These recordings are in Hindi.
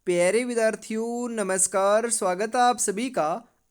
प्यारे विद्यार्थियों नमस्कार। स्वागत है आप सभी का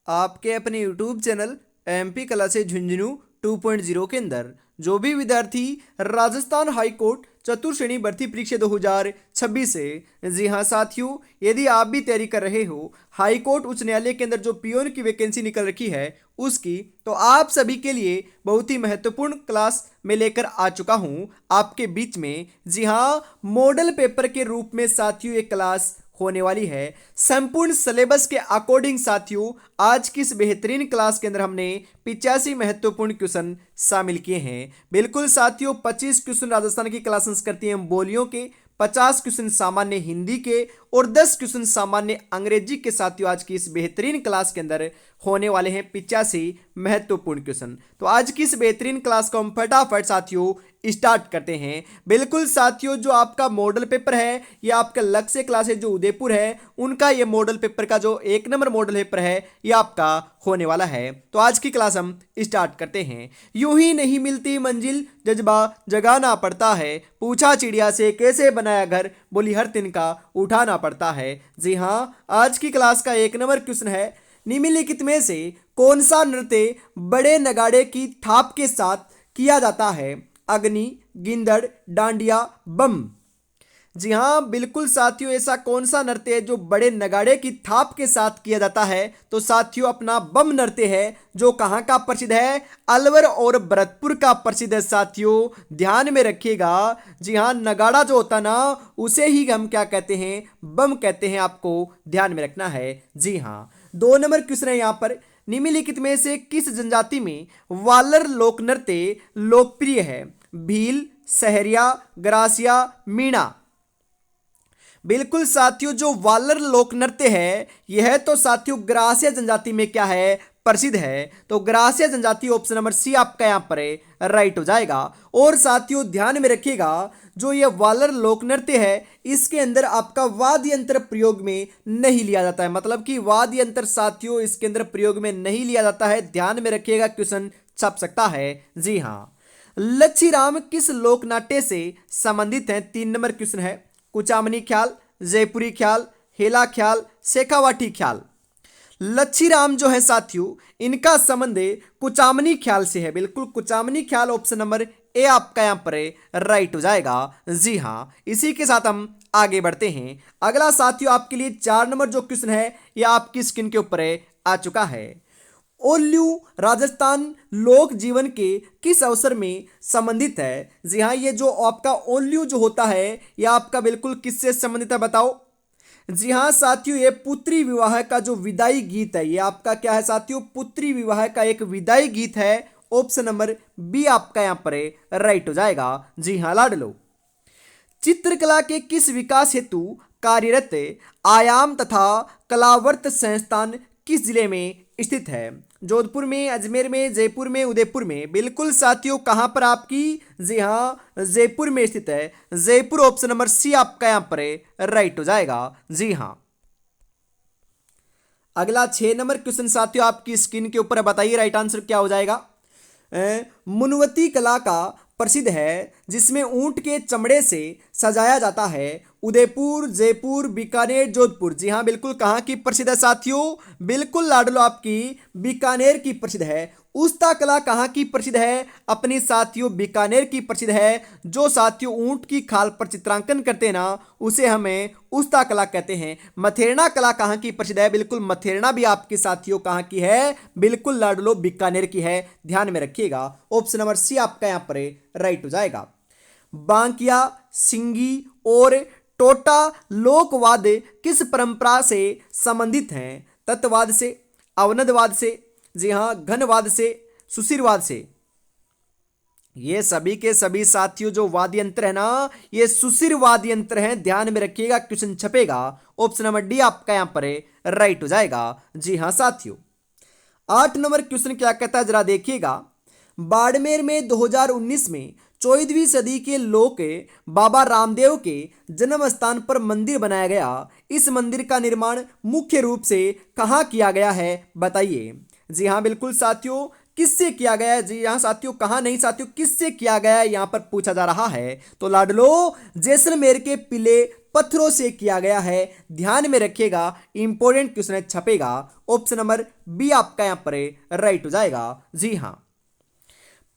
आपके अपने YouTube चैनल एमपी कला से झुंझुनू 2.0 के अंदर। जो भी विद्यार्थी राजस्थान हाई कोर्ट चतुर्श्रेणी भर्ती परीक्षा 2026 से, जी हाँ साथियों, यदि आप भी तैयारी कर रहे हो हाई कोर्ट उच्च न्यायालय के अंदर जो पियोन की वैकेंसी निकल रखी है उसकी, तो आप सभी के लिए बहुत ही महत्वपूर्ण क्लास में लेकर आ चुका हूं आपके बीच में। जी हाँ, मॉडल पेपर के रूप में साथियों ये क्लास होने वाली है संपूर्ण सिलेबस के अकॉर्डिंग। साथियों आज की इस बेहतरीन क्लास के अंदर हमने 85 महत्वपूर्ण क्वेश्चन शामिल किए हैं। बिल्कुल साथियों, 25 क्वेश्चन राजस्थान की क्लास संस्कृति एवं बोलियों के, 50 क्वेश्चन सामान्य हिंदी के और 10 क्वेश्चन सामान्य अंग्रेजी के। साथियों आज की इस बेहतरीन क्लास के अंदर होने वाले हैं 85 महत्वपूर्ण क्वेश्चन। तो आज की इस बेहतरीन क्लास को हम फटाफट साथियों स्टार्ट करते हैं। बिल्कुल साथियों, जो आपका मॉडल पेपर है ये आपका लक्ष्य क्लास है जो उदयपुर है, उनका ये मॉडल पेपर का जो 1 नंबर मॉडल पेपर है ये आपका होने वाला है। तो आज की क्लास हम स्टार्ट करते हैं। यूं ही नहीं मिलती मंजिल जज्बा जगाना पड़ता है, पूछा चिड़िया से कैसे बनाया घर, बोली हर तिनका उठाना पड़ता है। जी हाँ, आज की क्लास का 1 नंबर क्वेश्चन है, निम्नलिखित में से कौन सा नृत्य बड़े नगाड़े की थाप के साथ किया जाता है? अग्नि, गिंदड़, डांडिया, बम। जी हाँ बिल्कुल साथियों, ऐसा कौन सा नृत्य है जो बड़े नगाड़े की थाप के साथ किया जाता है? तो साथियों अपना बम नृत्य है, जो कहाँ का प्रसिद्ध है? अलवर और भरतपुर का प्रसिद्ध है। साथियों ध्यान में रखिएगा, जी हाँ, नगाड़ा जो होता ना उसे ही हम क्या कहते हैं? बम कहते हैं। आपको ध्यान में रखना है। जी हाँ, 2 नंबर क्वेश्चन है यहाँ पर, निम्नलिखित में से किस जनजाति में वालर लोक नृत्य लोकप्रिय है? भील, सहरिया, ग्रासिया, मीणा। बिल्कुल साथियों, जो वालर लोक नृत्य है यह तो साथियों ग्रासिया जनजाति में क्या है? प्रसिद्ध है। तो ग्रासिया जनजाति ऑप्शन नंबर सी आपका यहाँ पर राइट हो जाएगा। और साथियों ध्यान में रखिएगा, जो ये वालर लोक नृत्य है इसके अंदर आपका वाद्य यंत्र प्रयोग में नहीं लिया जाता है, मतलब कि वाद्य यंत्र साथियों इसके अंदर प्रयोग में नहीं लिया जाता है। ध्यान में रखिएगा, क्वेश्चन छप सकता है। जी हाँ, लच्छीराम किस लोक नाट्य से संबंधित हैं? 3 नंबर क्वेश्चन है, कुचामनी ख्याल, जयपुरी ख्याल, हेला ख्याल, शेखावाटी ख्याल। लच्छीराम जो है साथियों इनका संबंध कुचामनी ख्याल से है। बिल्कुल कुचामनी ख्याल ऑप्शन नंबर ए आपका यहां पर राइट हो जाएगा। जी हाँ, इसी के साथ हम आगे बढ़ते हैं। अगला साथियों आपके लिए 4 नंबर जो क्वेश्चन है यह आपकी स्क्रीन के ऊपर आ चुका है। ओल्लू राजस्थान लोक जीवन के किस अवसर में संबंधित है? जी हाँ, ये जो आपका ओल्लू जो होता है यह आपका बिल्कुल किससे संबंधित है बताओ? जी हाँ साथियों, ये पुत्री विवाह का जो विदाई गीत है, ये आपका क्या है साथियों? पुत्री विवाह का एक विदाई गीत है। ऑप्शन नंबर बी आपका यहाँ पर राइट हो जाएगा। जी हाँ लाडलो, चित्रकला के किस विकास हेतु कार्यरत आयाम तथा कलावर्त संस्थान किस जिले में स्थित है? जोधपुर में, अजमेर में, जयपुर में, उदयपुर में। बिल्कुल साथियों कहां पर आपकी? जी हां जयपुर में स्थित है। जयपुर ऑप्शन नंबर सी आपका यहां पर राइट हो जाएगा। जी हां, अगला 6 नंबर क्वेश्चन साथियों आपकी स्क्रीन के ऊपर, बताइए राइट आंसर क्या हो जाएगा? मुनवती कला का प्रसिद्ध है जिसमें ऊंट के चमड़े से सजाया जाता है। उदयपुर, जयपुर, बीकानेर, जोधपुर। जी हाँ बिल्कुल कहाँ की प्रसिद्ध है साथियों? बिल्कुल लाडलो आपकी बीकानेर की प्रसिद्ध है। उस्ता कला कहाँ की प्रसिद्ध है? अपनी साथियों बीकानेर की प्रसिद्ध है। जो साथियों ऊंट की खाल पर चित्रांकन करते हैं ना उसे हमें उस्ता कला कहते हैं। मथेरना कला कहाँ की प्रसिद्ध है? बिल्कुल मथेरना भी आपकी साथियों कहाँ की है? बिल्कुल लाडलो बीकानेर की है। ध्यान में रखिएगा, ऑप्शन नंबर सी आपका यहाँ पर राइट हो जाएगा। बांकिया, सिंगी और टोटा लोकवाद किस परंपरा से संबंधित हैं? तत्ववाद से, अवनदवाद से, जी हां घनवाद से, सुशिरवाद से। ये सभी के सभी साथियों जो वाद्य यंत्र है ना ये सुशिरवाद यंत्र हैं। ध्यान में रखिएगा, क्वेश्चन छपेगा। ऑप्शन नंबर डी आपका यहां पर राइट हो जाएगा। जी हां साथियों, 8 नंबर क्वेश्चन क्या कहता है जरा देखिएगा। बाड़मेर में 2019 में 14वीं सदी के लोक बाबा रामदेव के जन्म स्थान पर मंदिर बनाया गया। इस मंदिर का निर्माण मुख्य रूप से कहाँ किया गया है बताइए? जी हाँ बिल्कुल साथियों, किससे किया गया है? जी यहाँ साथियों कहाँ नहीं साथियों, किससे किया गया है यहाँ पर पूछा जा रहा है। तो लाडलो जैसलमेर के किले पत्थरों से किया गया है। ध्यान में रखिएगा, इंपॉर्टेंट क्वेश्चन छपेगा। ऑप्शन नंबर बी आपका यहां पर राइट हो जाएगा। जी हां,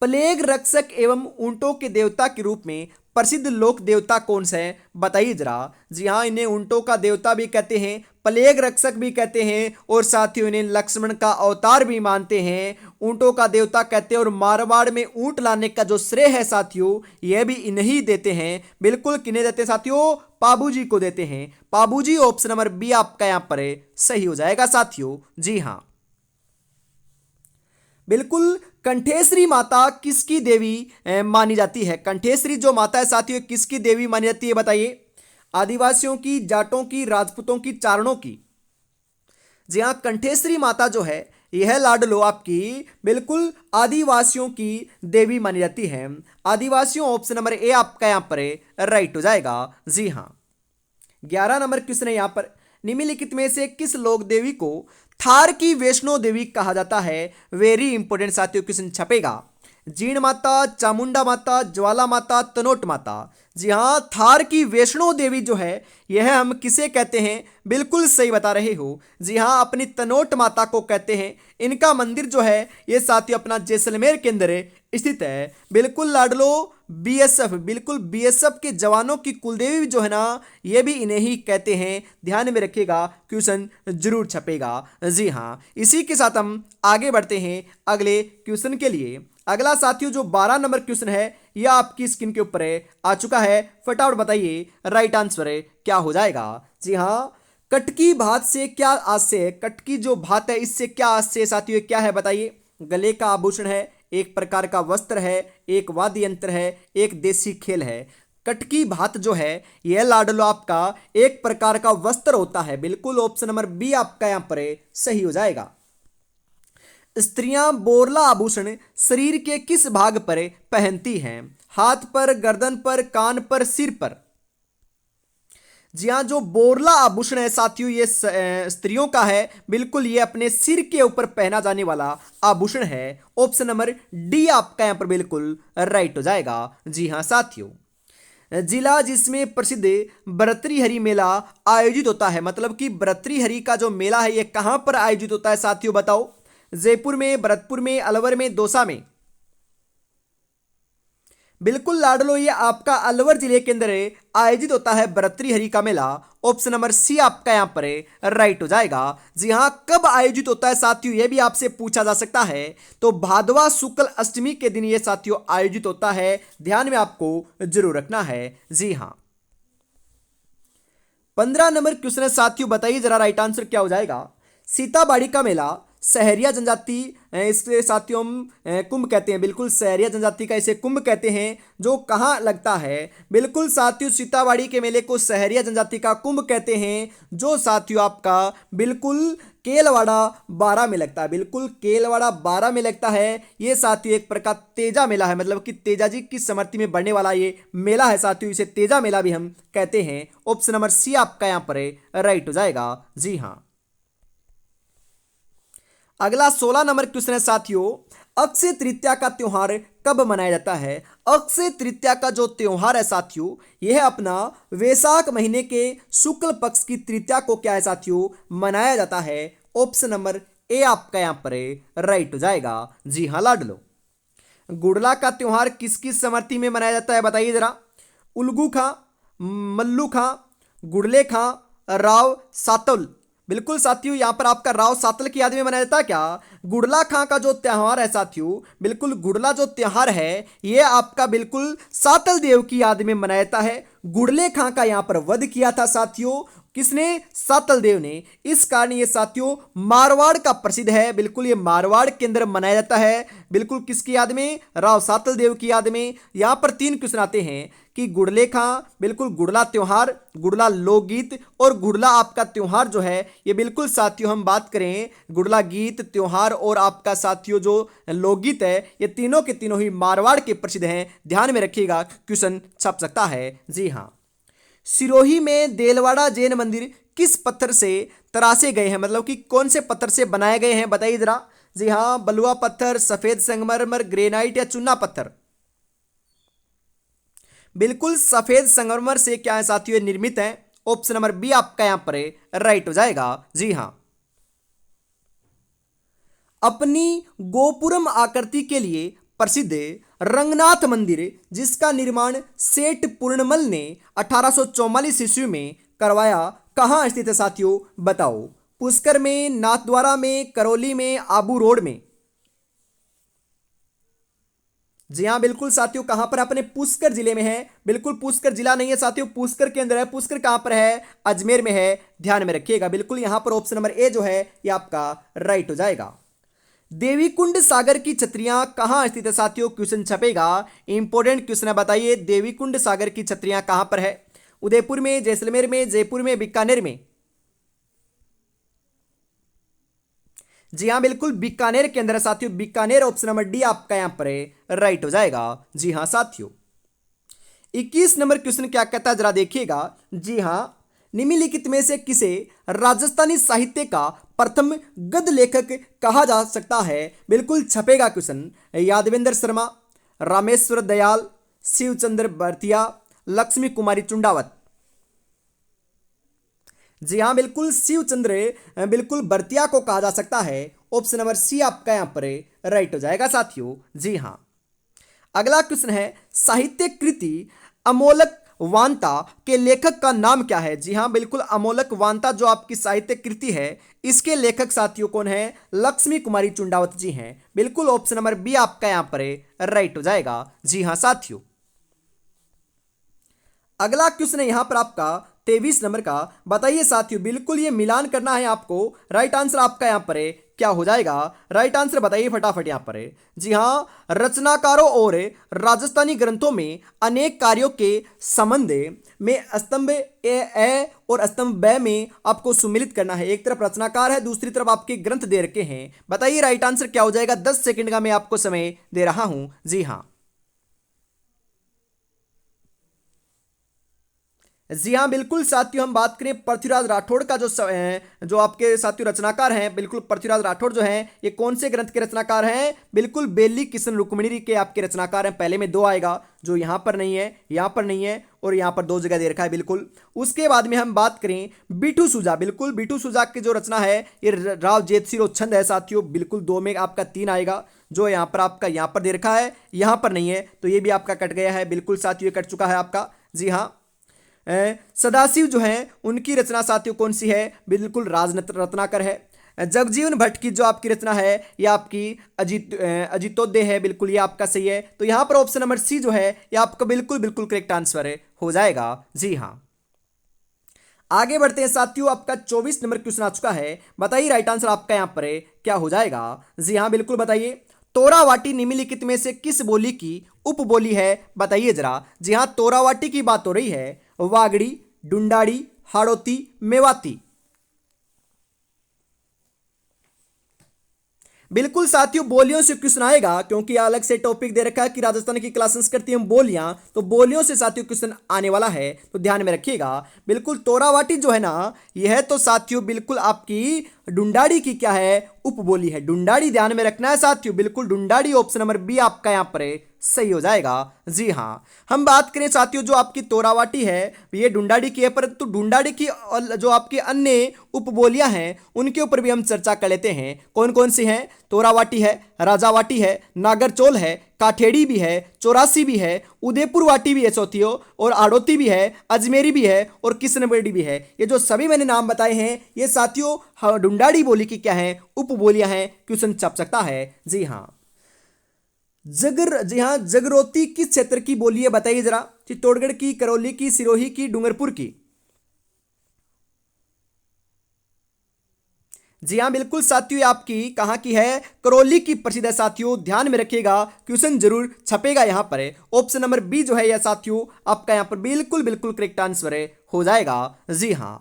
प्लेग रक्षक एवं ऊंटों के देवता के रूप में प्रसिद्ध लोक देवता कौन से हैं, बताइए जरा। जी हाँ, इन्हें ऊंटों का देवता भी कहते हैं, प्लेग रक्षक भी कहते हैं, और साथियों इन्हें लक्ष्मण का अवतार भी मानते हैं। ऊंटों का देवता कहते हैं, और मारवाड़ में ऊंट लाने का जो श्रेय है साथियों, यह भी इन्हीं देते हैं। बिल्कुल किन्हें देते हैं साथियों, पाबूजी को देते हैं। पाबूजी, ऑप्शन नंबर बी आपका यहां पर सही हो जाएगा साथियों। जी हाँ, बिल्कुल कंठेश्वरी माता किसकी देवी मानी जाती है। कंठेश्वरी जो माता है साथियों, किसकी देवी मानी जाती है, बताइए। आदिवासियों की, जाटों की, राजपूतों की, चारणों की। जी हाँ, कंठेश्वरी माता जो है यह लाडलो आपकी बिल्कुल आदिवासियों की देवी मानी जाती है। आदिवासियों, ऑप्शन नंबर ए आपका यहां पर राइट हो जाएगा। जी हाँ, 11 नंबर क्वेश्चन है यहां पर, निम्नलिखित में से किस लोक देवी को थार की वैष्णो देवी कहा जाता है। वेरी इंपॉर्टेंट साथियों क्वेश्चन छपेगा। जीण माता, चामुंडा माता, ज्वाला माता, तनोट माता। जी हाँ, थार की वैष्णो देवी जो है यह हम किसे कहते हैं, बिल्कुल सही बता रहे हो। जी हाँ, अपनी तनोट माता को कहते हैं। इनका मंदिर जो है ये साथियों अपना जैसलमेर के अंदर स्थित है। बिल्कुल लाडलो बीएसएफ, बिल्कुल बीएसएफ के जवानों की कुलदेवी जो है ना, ये भी इन्हें ही कहते हैं। ध्यान में रखिएगा, क्वेश्चन जरूर छपेगा। जी हाँ, इसी के साथ हम आगे बढ़ते हैं अगले क्वेश्चन के लिए। अगला साथियों जो 12 नंबर क्वेश्चन है यह आपकी स्क्रीन के ऊपर आ चुका है। फटाफट बताइए राइट आंसर क्या हो जाएगा। जी हाँ, कटकी भात से क्या आशय है। कटकी जो भात है इससे क्या आशय है साथियों, क्या है बताइए। गले का आभूषण है, एक प्रकार का वस्त्र है, एक वाद्य यंत्र है, एक देसी खेल है। कटकी भात जो है यह लाडलो आपका एक प्रकार का वस्त्र होता है। बिल्कुल ऑप्शन नंबर बी आपका यहां पर सही हो जाएगा। स्त्रियां बोरला आभूषण शरीर के किस भाग पर पहनती हैं। हाथ पर, गर्दन पर, कान पर, सिर पर। जी हाँ, जो बोरला आभूषण है साथियों ये स्त्रियों का है। बिल्कुल ये अपने सिर के ऊपर पहना जाने वाला आभूषण है। ऑप्शन नंबर डी आपका यहां पर बिल्कुल राइट हो जाएगा। जी हाँ साथियों, जिला जिसमें प्रसिद्ध भर्तृहरि मेला आयोजित होता है, मतलब कि भर्तृहरि का जो मेला है ये कहां पर आयोजित होता है साथियों, बताओ। जयपुर में, भरतपुर में, अलवर में, दौसा में। बिल्कुल लाडलो ये आपका अलवर जिले के अंदर आयोजित होता है भर्तृहरि का मेला। ऑप्शन नंबर सी आपका यहां पर राइट हो जाएगा। जी हां, कब आयोजित होता है साथियों यह भी आपसे पूछा जा सकता है। तो भादवा शुक्ल अष्टमी के दिन यह साथियों आयोजित होता है। ध्यान में आपको जरूर रखना है। जी हां, 15 नंबर क्वेश्चन है साथियों, बताइए जरा राइट आंसर क्या हो जाएगा। सीताबाड़ी का मेला सहरिया जनजाति, इसके साथियों हम कुंभ कहते हैं। बिल्कुल सहरिया जनजाति का इसे कुंभ कहते हैं, जो कहाँ लगता है। बिल्कुल साथियों, सीताबाड़ी के मेले को सहरिया जनजाति का कुंभ कहते हैं, जो साथियों आपका बिल्कुल केलवाड़ा 12 में लगता है। बिल्कुल केलवाड़ा 12 में लगता है। ये साथियों एक प्रकार तेजा मेला है, मतलब कि तेजा जी की समर्थी में बढ़ने वाला ये मेला है साथियों, इसे तेजा मेला भी हम कहते हैं। ऑप्शन नंबर सी आपका यहाँ पर राइट हो जाएगा। जी हाँ, अगला 16 नंबर क्वेश्चन है साथियों, अक्षय तृतीया का त्योहार कब मनाया जाता है। अक्षय तृतीया का जो त्योहार है साथियों यह अपना वैशाख महीने के शुक्ल पक्ष की तृतीया को क्या है साथियों मनाया जाता है। ऑप्शन नंबर ए आपका यहां पर राइट हो जाएगा। जी हाँ लाडलो, गुड़ला का त्योहार किसकी समर्थी में मनाया जाता है, बताइए जरा। उल्गू खां, मल्लू खां, गुड़ले खां, राव सातल। बिल्कुल साथियों यहां पर आपका राव सातल की याद में मनाया जाता है क्या। गुड़ला खां का जो त्योहार है साथियों, बिल्कुल गुड़ला जो त्योहार है यह आपका बिल्कुल सातल देव की याद में मनाया जाता है। गुड़ले खां का यहां पर वध किया था साथियों, किसने, सातल देव ने। इस कारण ये साथियों मारवाड़ का प्रसिद्ध है। बिल्कुल ये मारवाड़ के अंदर मनाया जाता है। बिल्कुल किसकी याद में, राव सातल देव की याद में। यहां पर 3 क्वेश्चन आते हैं कि गुड़ले खां, बिल्कुल गुड़ला त्योहार, गुड़ला लोकगीत और गुड़ला आपका त्योहार जो है ये बिल्कुल साथियों हम बात करें गुड़ला गीत, त्योहार और आपका साथियों जो लोकगीत है ये तीनों के तीनों ही मारवाड़ के प्रसिद्ध हैं। ध्यान में रखिएगा, क्वेश्चन छप सकता है। जी हाँ, सिरोही में देलवाड़ा जैन मंदिर किस पत्थर से तराशे गए हैं, मतलब कि कौन से पत्थर से बनाए गए हैं, बताइए जरा। जी हाँ, बलुआ पत्थर, सफेद संगमरमर, ग्रेनाइट या चूना पत्थर। बिल्कुल सफेद संगमरमर से क्या है साथियों, ये निर्मित है। ऑप्शन नंबर बी आपका यहां पर राइट हो जाएगा। जी हां। अपनी गोपुरम आकृति के लिए प्रसिद्ध रंगनाथ मंदिर, जिसका निर्माण सेठ पूर्णमल ने 1844 ईस्वी में करवाया, कहां स्थित है साथियों, बताओ। पुष्कर में, नाथद्वारा में, करौली में, आबू रोड में। जी हाँ बिल्कुल साथियों, कहां पर अपने पुष्कर जिले में है। बिल्कुल पुष्कर जिला नहीं है साथियों, पुष्कर के अंदर है। पुष्कर कहां पर है, अजमेर में है, ध्यान में रखिएगा। बिल्कुल यहां पर ऑप्शन नंबर ए जो है ये आपका राइट हो जाएगा। देवीकुंड सागर की छतरियां कहां स्थित है साथियों, क्वेश्चन छपेगा, इंपॉर्टेंट क्वेश्चन है। बताइए देवीकुंड सागर की छतरियां कहां पर है, उदयपुर में, जैसलमेर में, जयपुर में, बीकानेर में। जी हाँ बिल्कुल बीकानेर के अंदर है साथियों, बीकानेर। ऑप्शन नंबर डी आपका यहां पर राइट हो जाएगा। जी हाँ साथियों। 21 नंबर क्वेश्चन क्या कहता है जरा देखिएगा। जी हाँ, निम्नलिखित में से किसे राजस्थानी साहित्य का प्रथम गद्य लेखक कहा जा सकता है। बिल्कुल छपेगा क्वेश्चन। यादवेंद्र शर्मा, रामेश्वर दयाल, शिवचंद्र बर्तिया, लक्ष्मी कुमारी चुंडावत। जी हाँ बिल्कुल शिवचंद्र बिल्कुल बर्तिया को कहा जा सकता है। ऑप्शन नंबर सी आपका यहां पर राइट हो जाएगा साथियों। जी हाँ। अगला क्वेश्चन है, साहित्य कृति अमोलक वांता के लेखक का नाम क्या है। जी हाँ बिल्कुल अमोलक वांता जो आपकी साहित्य कृति है, इसके लेखक साथियों कौन है, लक्ष्मी कुमारी चुंडावत जी हैं। बिल्कुल ऑप्शन नंबर बी आपका यहां पर राइट हो जाएगा। जी हाँ साथियों। अगला क्वेश्चन है यहां पर आपका 23 नंबर का। बताइए साथियों, बिल्कुल ये मिलान करना है आपको। राइट आंसर आपका यहां पर क्या हो जाएगा, राइट आंसर बताइए फटाफट यहां पर। जी हां, रचनाकारों और राजस्थानी ग्रंथों में अनेक कार्यों के संबंध में स्तंभ ए और स्तंभ ब में आपको सुमिलित करना है। एक तरफ रचनाकार है, दूसरी तरफ आपके ग्रंथ दे रखे हैं। बताइए राइट आंसर क्या हो जाएगा। 10 सेकंड का मैं आपको समय दे रहा हूं। जी हां। जी हाँ बिल्कुल साथियों, हम बात करें पृथ्वीराज राठौड़ का जो आपके साथियों रचनाकार हैं। बिल्कुल पृथ्वीराज राठौड़ जो हैं, ये कौन से ग्रंथ के रचनाकार हैं। बिल्कुल बेली किशन रुक्मिणी के आपके रचनाकार हैं। पहले में दो आएगा, जो यहाँ पर नहीं है, यहाँ पर नहीं है, और यहाँ पर दो जगह दे रखा है। बिल्कुल उसके बाद में हम बात करें बिठू सुजा। बिल्कुल बिठू सुजा की जो रचना है ये राव जेतसिरो छंद है साथियों। बिल्कुल दो में आपका तीन आएगा, जो यहाँ पर आपका यहाँ पर दे रखा है, यहाँ पर नहीं है, तो ये भी आपका कट गया है। बिल्कुल साथियों ये कट चुका है आपका। जी हाँ। सदाशिव जो हैं उनकी रचना साथियों कौन सी है, बिल्कुल रत्नाकर है। जगजीवन भट्ट की जो आपकी रचना है ये आपकी अजितोदय है। बिल्कुल ये आपका सही है। तो यहां पर ऑप्शन नंबर सी जो है ये आपका बिल्कुल बिल्कुल करेक्ट आंसर हो जाएगा। जी हां। आगे बढ़ते हैं साथियों, आपका 24 नंबर क्वेश्चन आ चुका है। बताइए राइट आंसर आपका यहां पर क्या हो जाएगा। जी हां बिल्कुल बताइए। तोरावाटी निम्नलिखित में से किस बोली की उपबोली है, बताइए जरा। जी हां, तोरावाटी की बात हो रही है। वागड़ी, डुंडाड़ी, हाड़ौती, मेवाती। बिल्कुल साथियों बोलियों से क्वेश्चन आएगा, क्योंकि अलग से टॉपिक दे रखा है कि राजस्थान की क्लास संस्कृति एवं बोलियां, तो बोलियों से साथियों क्वेश्चन आने वाला है, तो ध्यान में रखिएगा। बिल्कुल तोरावाटी जो है ना, यह तो साथियों बिल्कुल आपकी डुंडाड़ी की क्या है, उपबोली है। डुंडाड़ी ध्यान में रखना है साथियों। बिल्कुल डुंडाड़ी ऑप्शन नंबर बी आपका यहां पर सही हो जाएगा। जी हाँ। हम बात करें साथियों जो आपकी तोरावाटी है ये डुंडाड़ी की है, परंतु डुंडाड़ी की जो आपकी अन्य उपबोलियां हैं उनके ऊपर भी हम चर्चा कर लेते हैं। कौन कौन सी हैं। तोरावाटी है, राजावाटी है, नागरचोल है, काठेड़ी भी है, चौरासी भी है, उदयपुर वाटी भी है साथियों, और आड़ोती भी है, अजमेरी भी है, और किशनगढ़ी भी है। ये जो सभी मैंने नाम बताए हैं ये साथियों डुंडाड़ी बोली की क्या है, उपबोलियां हैं। क्वेश्चन छप सकता है। जी हाँ। जी हाँ, जगरोती किस क्षेत्र की बोली है, बताइए जरा। चित्तौड़गढ़ की, करौली की, सिरोही की, डूंगरपुर की। जी हाँ बिल्कुल साथियों, ये आपकी कहाँ की है, करौली की प्रसिद्ध है साथियों। ध्यान में रखिएगा, क्वेश्चन जरूर छपेगा यहाँ पर। ऑप्शन नंबर बी जो है यह साथियों आपका यहाँ पर बिल्कुल बिल्कुल करेक्ट आंसर हो जाएगा। जी हाँ।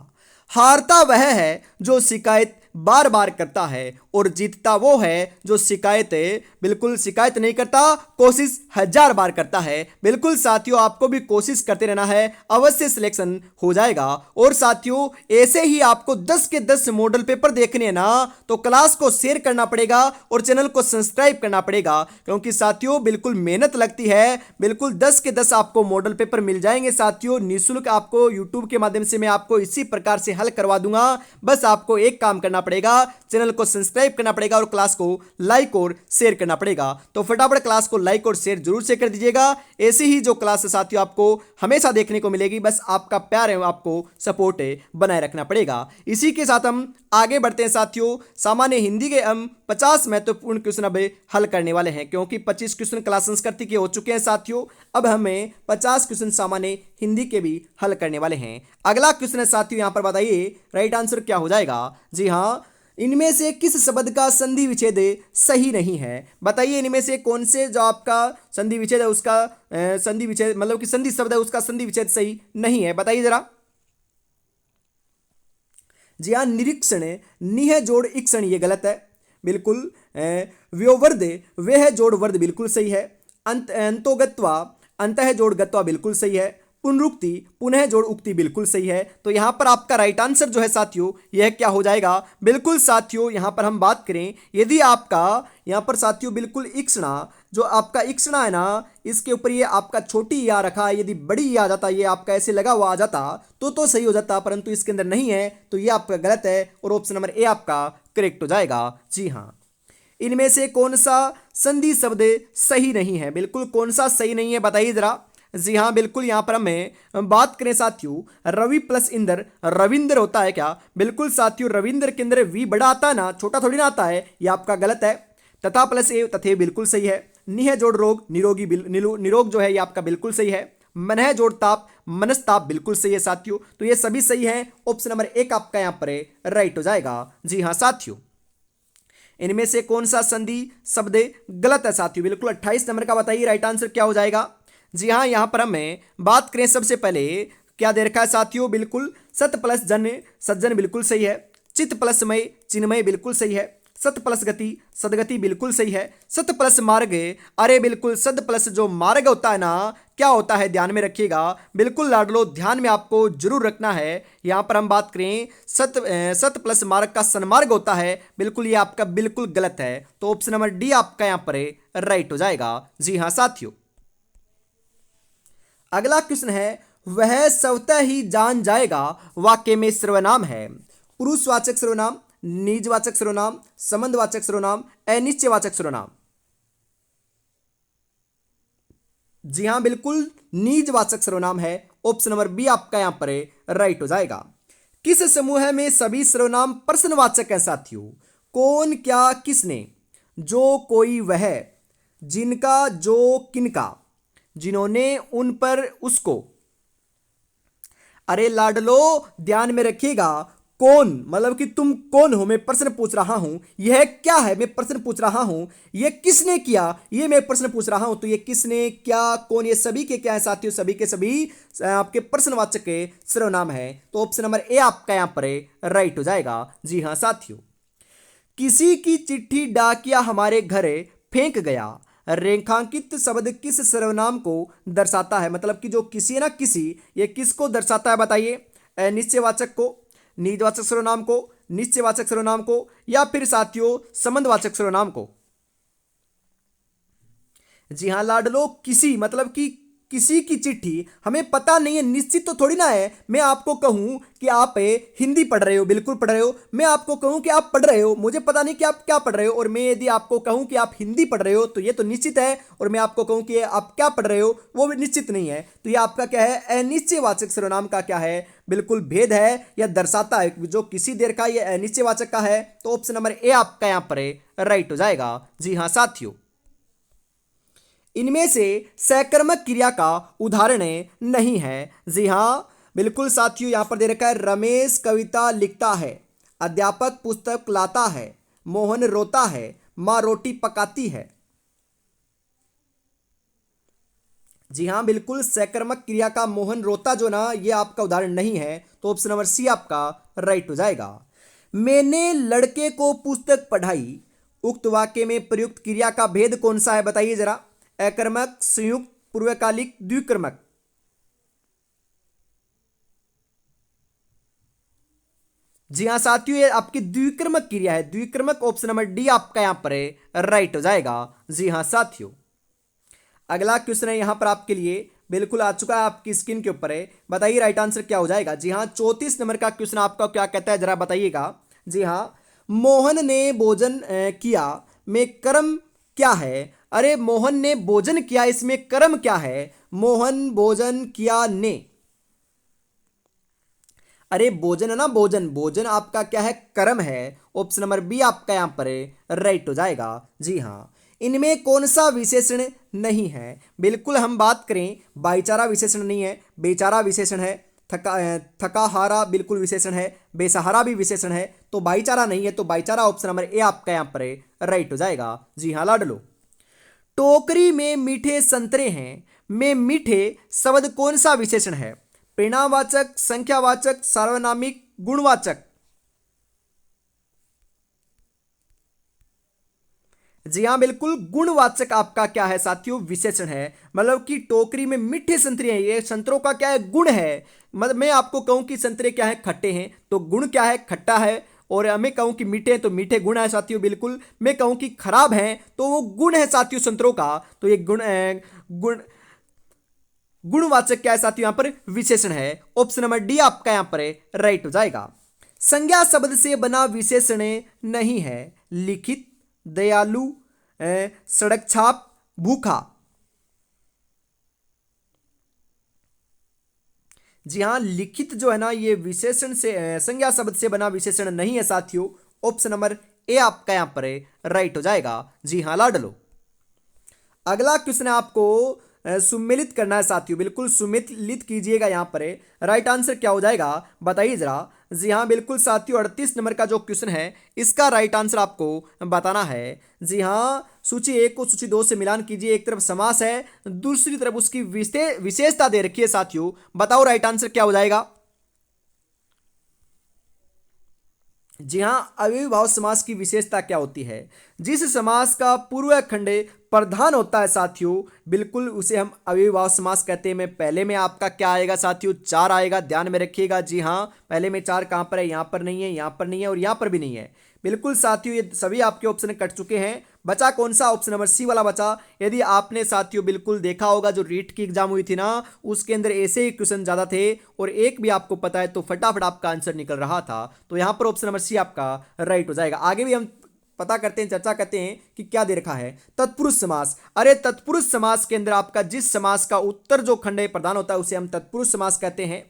हारता वह है जो शिकायत बार बार करता है और जीतता वो है जो बिल्कुल शिकायत नहीं करता, कोशिश 1000 बार करता है। बिल्कुल साथियों, आपको भी कोशिश करते रहना है, अवश्य सिलेक्शन हो जाएगा। और साथियों, ऐसे ही आपको 10 के 10 मॉडल पेपर देखने हैं ना, तो क्लास को शेयर करना पड़ेगा और चैनल को सब्सक्राइब करना पड़ेगा, क्योंकि साथियों बिल्कुल मेहनत लगती है। बिल्कुल 10 के 10 आपको मॉडल पेपर मिल जाएंगे साथियों, निःशुल्क आपको यूट्यूब के माध्यम से मैं आपको इसी प्रकार से हल करवा दूंगा। बस आपको एक काम करना पड़ेगा, चैनल को सब्सक्राइब करना पड़ेगा और क्लास को लाइक और शेयर करना पड़ेगा। तो फटाफट क्लास को लाइक और शेयर जरूर से कर दीजिएगा। ऐसी ही जो क्लास है साथियों आपको हमेशा देखने को मिलेगी, बस आपका प्यार है, आपको सपोर्ट है, बनाए रखना पड़ेगा। इसी के साथ हम आगे बढ़ते हैं साथियों। सामान्य हिंदी के हम 50 महत्वपूर्ण क्वेश्चन अब हल करने वाले हैं, क्योंकि 25 क्वेश्चन क्लास संस्कृति के हो चुके हैं साथियों। अब हमें 50 क्वेश्चन सामान्य हिंदी के भी हल करने वाले हैं। अगला क्वेश्चन है साथियों, यहां पर बताइए राइट आंसर क्या हो जाएगा। जी हाँ, इनमें से किस शब्द का संधि विच्छेद सही नहीं है। बताइए इनमें से कौन से जो आपका संधि विच्छेद है उसका संधि विच्छेद मतलब कि संधि शब्द है उसका संधि विच्छेद सही नहीं है, बताइए जरा। जी हाँ, निरीक्षण निह जोड़ इक्षण ये गलत है बिल्कुल। व्योवर्द वह जोड़ वर्द बिल्कुल सही है। अंतोगत्वा अंतः जोड़ गत्वा बिल्कुल सही है। पुनरुक्ति पुनः जोड़ उक्ति बिल्कुल सही है। तो यहाँ पर आपका राइट आंसर जो है साथियों यह क्या हो जाएगा। बिल्कुल साथियों, यहाँ पर हम बात करें, यदि आपका यहाँ पर साथियों बिल्कुल इक्षणा जो आपका इक्षणा है ना, इसके ऊपर ये आपका छोटी या रखा है, यदि बड़ी या आ जाता, ये आपका ऐसे लगा हुआ आ जाता तो सही हो जाता, परंतु इसके अंदर नहीं है, तो ये आपका गलत है और ऑप्शन नंबर ए आपका करेक्ट हो जाएगा। जी हाँ, इनमें से कौन सा संधि शब्द सही नहीं है। बिल्कुल कौन सा सही नहीं है, बताइए जरा। जी हाँ, बिल्कुल यहाँ पर हमें बात करें साथियों, रवि प्लस इंद्र रविंद्र होता है क्या। बिल्कुल साथियों, रविंद्र के अंदर वी बड़ा आता है ना, छोटा थोड़ी ना आता है, ये आपका गलत है। तथा प्लस ए तथे बिल्कुल सही है। निह जोड़ रोग निरोगी निरोग जो है ये आपका बिल्कुल सही है। मनह जोड़ ताप मनस्ताप बिल्कुल सही है साथियों। तो ये सभी सही है, ऑप्शन नंबर एक आपका यहाँ पर राइट हो जाएगा। जी हाँ साथियों, इनमें से कौन सा संधि शब्द गलत है साथियों। बिल्कुल 28 नंबर का बताइए राइट आंसर क्या हो जाएगा। जी हाँ, यहां पर हमें बात करें सबसे पहले क्या दे रखा है साथियों। बिल्कुल सत प्लस जन सज्जन बिल्कुल सही है। चित प्लस मय चिन्मय बिल्कुल सही है। सत प्लस गति सदगति बिल्कुल सही है। सत प्लस मार्ग, अरे बिल्कुल सद प्लस जो मार्ग होता है ना, क्या होता है ध्यान में रखिएगा। बिल्कुल लाडलो, ध्यान में आपको जरूर रखना है। यहां पर हम बात करें सत प्लस मार्ग का सन्मार्ग होता है, बिल्कुल ये आपका बिल्कुल गलत है। तो ऑप्शन नंबर डी आपका यहां पर राइट हो जाएगा। जी हाँ साथियों, अगला क्वेश्चन है, वह स्वतः ही जान जाएगा वाक्य में सर्वनाम है। पुरुषवाचक सर्वनाम, निजवाचक सर्वनाम, संबंधवाचक सर्वनाम, अनिश्चयवाचक सर्वनाम। जी हां, बिल्कुल निजवाचक सर्वनाम है। ऑप्शन नंबर बी आपका यहां पर राइट हो जाएगा। किस समूह में सभी सर्वनाम प्रश्नवाचक है साथियों। कौन क्या किसने, जो कोई वह, जिनका जो किनका, जिन्होंने उन पर उसको। अरे लाडलो, ध्यान में रखिएगा, कौन मतलब कि तुम कौन हो, मैं प्रश्न पूछ रहा हूं। यह क्या है, मैं प्रश्न पूछ रहा हूं। यह किसने किया, यह मैं प्रश्न पूछ रहा हूं। तो ये किसने क्या कौन, ये सभी के क्या है साथियों, सभी के सभी आपके प्रश्नवाचक के सर्वनाम है। तो ऑप्शन नंबर ए आपका यहां पर राइट हो जाएगा। जी हां साथियों, किसी की चिट्ठी डाकिया हमारे घर फेंक गया, रेखांकित शब्द किस सर्वनाम को दर्शाता है। मतलब कि जो किसी है ना, किसी, ये किसको दर्शाता है बताइए। निश्चयवाचक को, निजवाचक सर्वनाम को, निश्चयवाचक सर्वनाम को, या फिर साथियों संबंधवाचक सर्वनाम को। जी हां लाडलो, किसी मतलब कि किसी की चिट्ठी, हमें पता नहीं है, निश्चित तो थोड़ी ना है। मैं आपको कहूं कि आप हिंदी पढ़ रहे हो, बिल्कुल पढ़ रहे हो। मैं आपको कहूं कि आप पढ़ रहे हो, मुझे पता नहीं कि आप क्या पढ़ रहे हो। और मैं यदि आपको कहूं कि आप हिंदी पढ़ रहे हो तो ये तो निश्चित है, और मैं आपको कहूं कि आप क्या पढ़ रहे हो वो भी निश्चित नहीं है। तो ये आपका क्या है, अनिश्चयवाचक सर्वनाम का क्या है, बिल्कुल भेद है या दर्शाता है। जो किसी देर का ये अनिश्चयवाचक का है। तो ऑप्शन नंबर ए आपका यहां पर राइट हो जाएगा। जी हां साथियों, इनमें से सकर्मक क्रिया का उदाहरण नहीं है। जी हां, बिल्कुल साथियों, यहां पर दे रखा है, रमेश कविता लिखता है, अध्यापक पुस्तक लाता है, मोहन रोता है, मां रोटी पकाती है। जी हां, बिल्कुल सकर्मक क्रिया का मोहन रोता जो ना, ये आपका उदाहरण नहीं है। तो ऑप्शन नंबर सी आपका राइट हो जाएगा। मैंने लड़के को पुस्तक पढ़ाई, उक्त वाक्य में प्रयुक्त क्रिया का भेद कौन सा है बताइए जरा। अकर्मक, संयुक्त, पूर्वकालिक, द्विकर्मक। जी हाँ साथियों, ये आपकी द्विकर्मक क्रिया है, द्विकर्मक। ऑप्शन नंबर डी आपका यहां पर है, राइट हो जाएगा। जी हाँ साथियों, अगला क्वेश्चन है यहां पर आपके लिए, बिल्कुल आ चुका है आपकी स्क्रीन के ऊपर है। बताइए राइट आंसर क्या हो जाएगा। जी हाँ, 34 नंबर का क्वेश्चन आपका क्या कहता है जरा बताइएगा। जी हाँ, मोहन ने भोजन किया में कर्म क्या है। अरे मोहन ने भोजन किया, इसमें कर्म क्या है। मोहन भोजन किया ने, अरे भोजन है ना, भोजन, भोजन आपका क्या है, कर्म है। ऑप्शन नंबर बी आपका यहां पर है, राइट हो जाएगा। जी हाँ, इनमें कौन सा विशेषण नहीं है। बिल्कुल हम बात करें, भाईचारा विशेषण नहीं है, बेचारा विशेषण है, थकाहारा बिल्कुल विशेषण है, बेसहारा भी विशेषण है, तो भाईचारा नहीं है, तो भाईचारा ऑप्शन नंबर ए आपका यहां पर है, राइट हो जाएगा। जी हाँ लाडलो, टोकरी में मीठे संतरे हैं में मीठे शब्द कौन सा विशेषण है। परिणामवाचक, संख्यावाचक, सार्वनामिक, गुणवाचक। जी हाँ बिल्कुल, गुणवाचक आपका क्या है साथियों, विशेषण है। मतलब कि टोकरी में मीठे संतरे हैं, ये संतरों का क्या है, गुण है। मतलब मैं आपको कहूं कि संतरे क्या है, खट्टे हैं, तो गुण क्या है, खट्टा है। और मैं कहूं कि मीठे हैं तो मीठे गुण है साथियों, बिल्कुल। मैं कहूं कि खराब है तो वो गुण है साथियों संतरों का, तो ये गुण गुणवाचक क्या है साथियों, यहां पर विशेषण है। ऑप्शन नंबर डी आपका यहां पर है, राइट हो जाएगा। संज्ञा शब्द से बना विशेषण नहीं है। लिखित, दयालु, सड़क छाप, भूखा। जी हाँ, लिखित जो है ना, ये विशेषण से संज्ञा शब्द से बना विशेषण नहीं है साथियों। ऑप्शन नंबर ए आपका यहां पर है, राइट हो जाएगा। जी हाँ लाडलो, अगला क्वेश्चन आपको सुमेलित करना है साथियों, बिल्कुल सुमेलित कीजिएगा यहां पर है। राइट आंसर क्या हो जाएगा बताइए जरा। जी हाँ बिल्कुल साथियों, 38 नंबर का जो क्वेश्चन है इसका राइट आंसर आपको बताना है। जी हाँ, सूची एक को सूची दो से मिलान कीजिए, एक तरफ समास है, दूसरी तरफ उसकी विशेषता दे रखी है साथियों। बताओ राइट आंसर क्या हो जाएगा। जी हाँ, अव्ययीभाव समास की विशेषता क्या होती है। जिस समास का पूर्व खंड प्रधान होता है साथियों, बिल्कुल उसे हम अव्ययीभाव समास कहते हैं। मैं पहले में आपका क्या आएगा साथियों, चार आएगा, ध्यान में रखिएगा। जी हाँ, पहले में चार कहाँ पर है, यहाँ पर नहीं है, यहाँ पर नहीं है और यहाँ पर भी नहीं है। बिल्कुल साथियों, ये सभी आपके ऑप्शन कट चुके हैं। बचा कौन सा, ऑप्शन नंबर सी वाला बचा। यदि आपने साथियों बिल्कुल देखा होगा, जो रीट की एग्जाम हुई थी ना, उसके अंदर ऐसे ही क्वेश्चन ज्यादा थे और एक भी आपको पता है तो फटाफट आपका आंसर निकल रहा था। तो यहां पर ऑप्शन नंबर सी आपका राइट हो जाएगा। आगे भी हम पता करते हैं, चर्चा करते हैं कि क्या दे रखा है। तत्पुरुष समास, अरे तत्पुरुष समास के अंदर आपका जिस समास का उत्तर जो खंड प्रधान होता है उसे हम तत्पुरुष समास कहते हैं।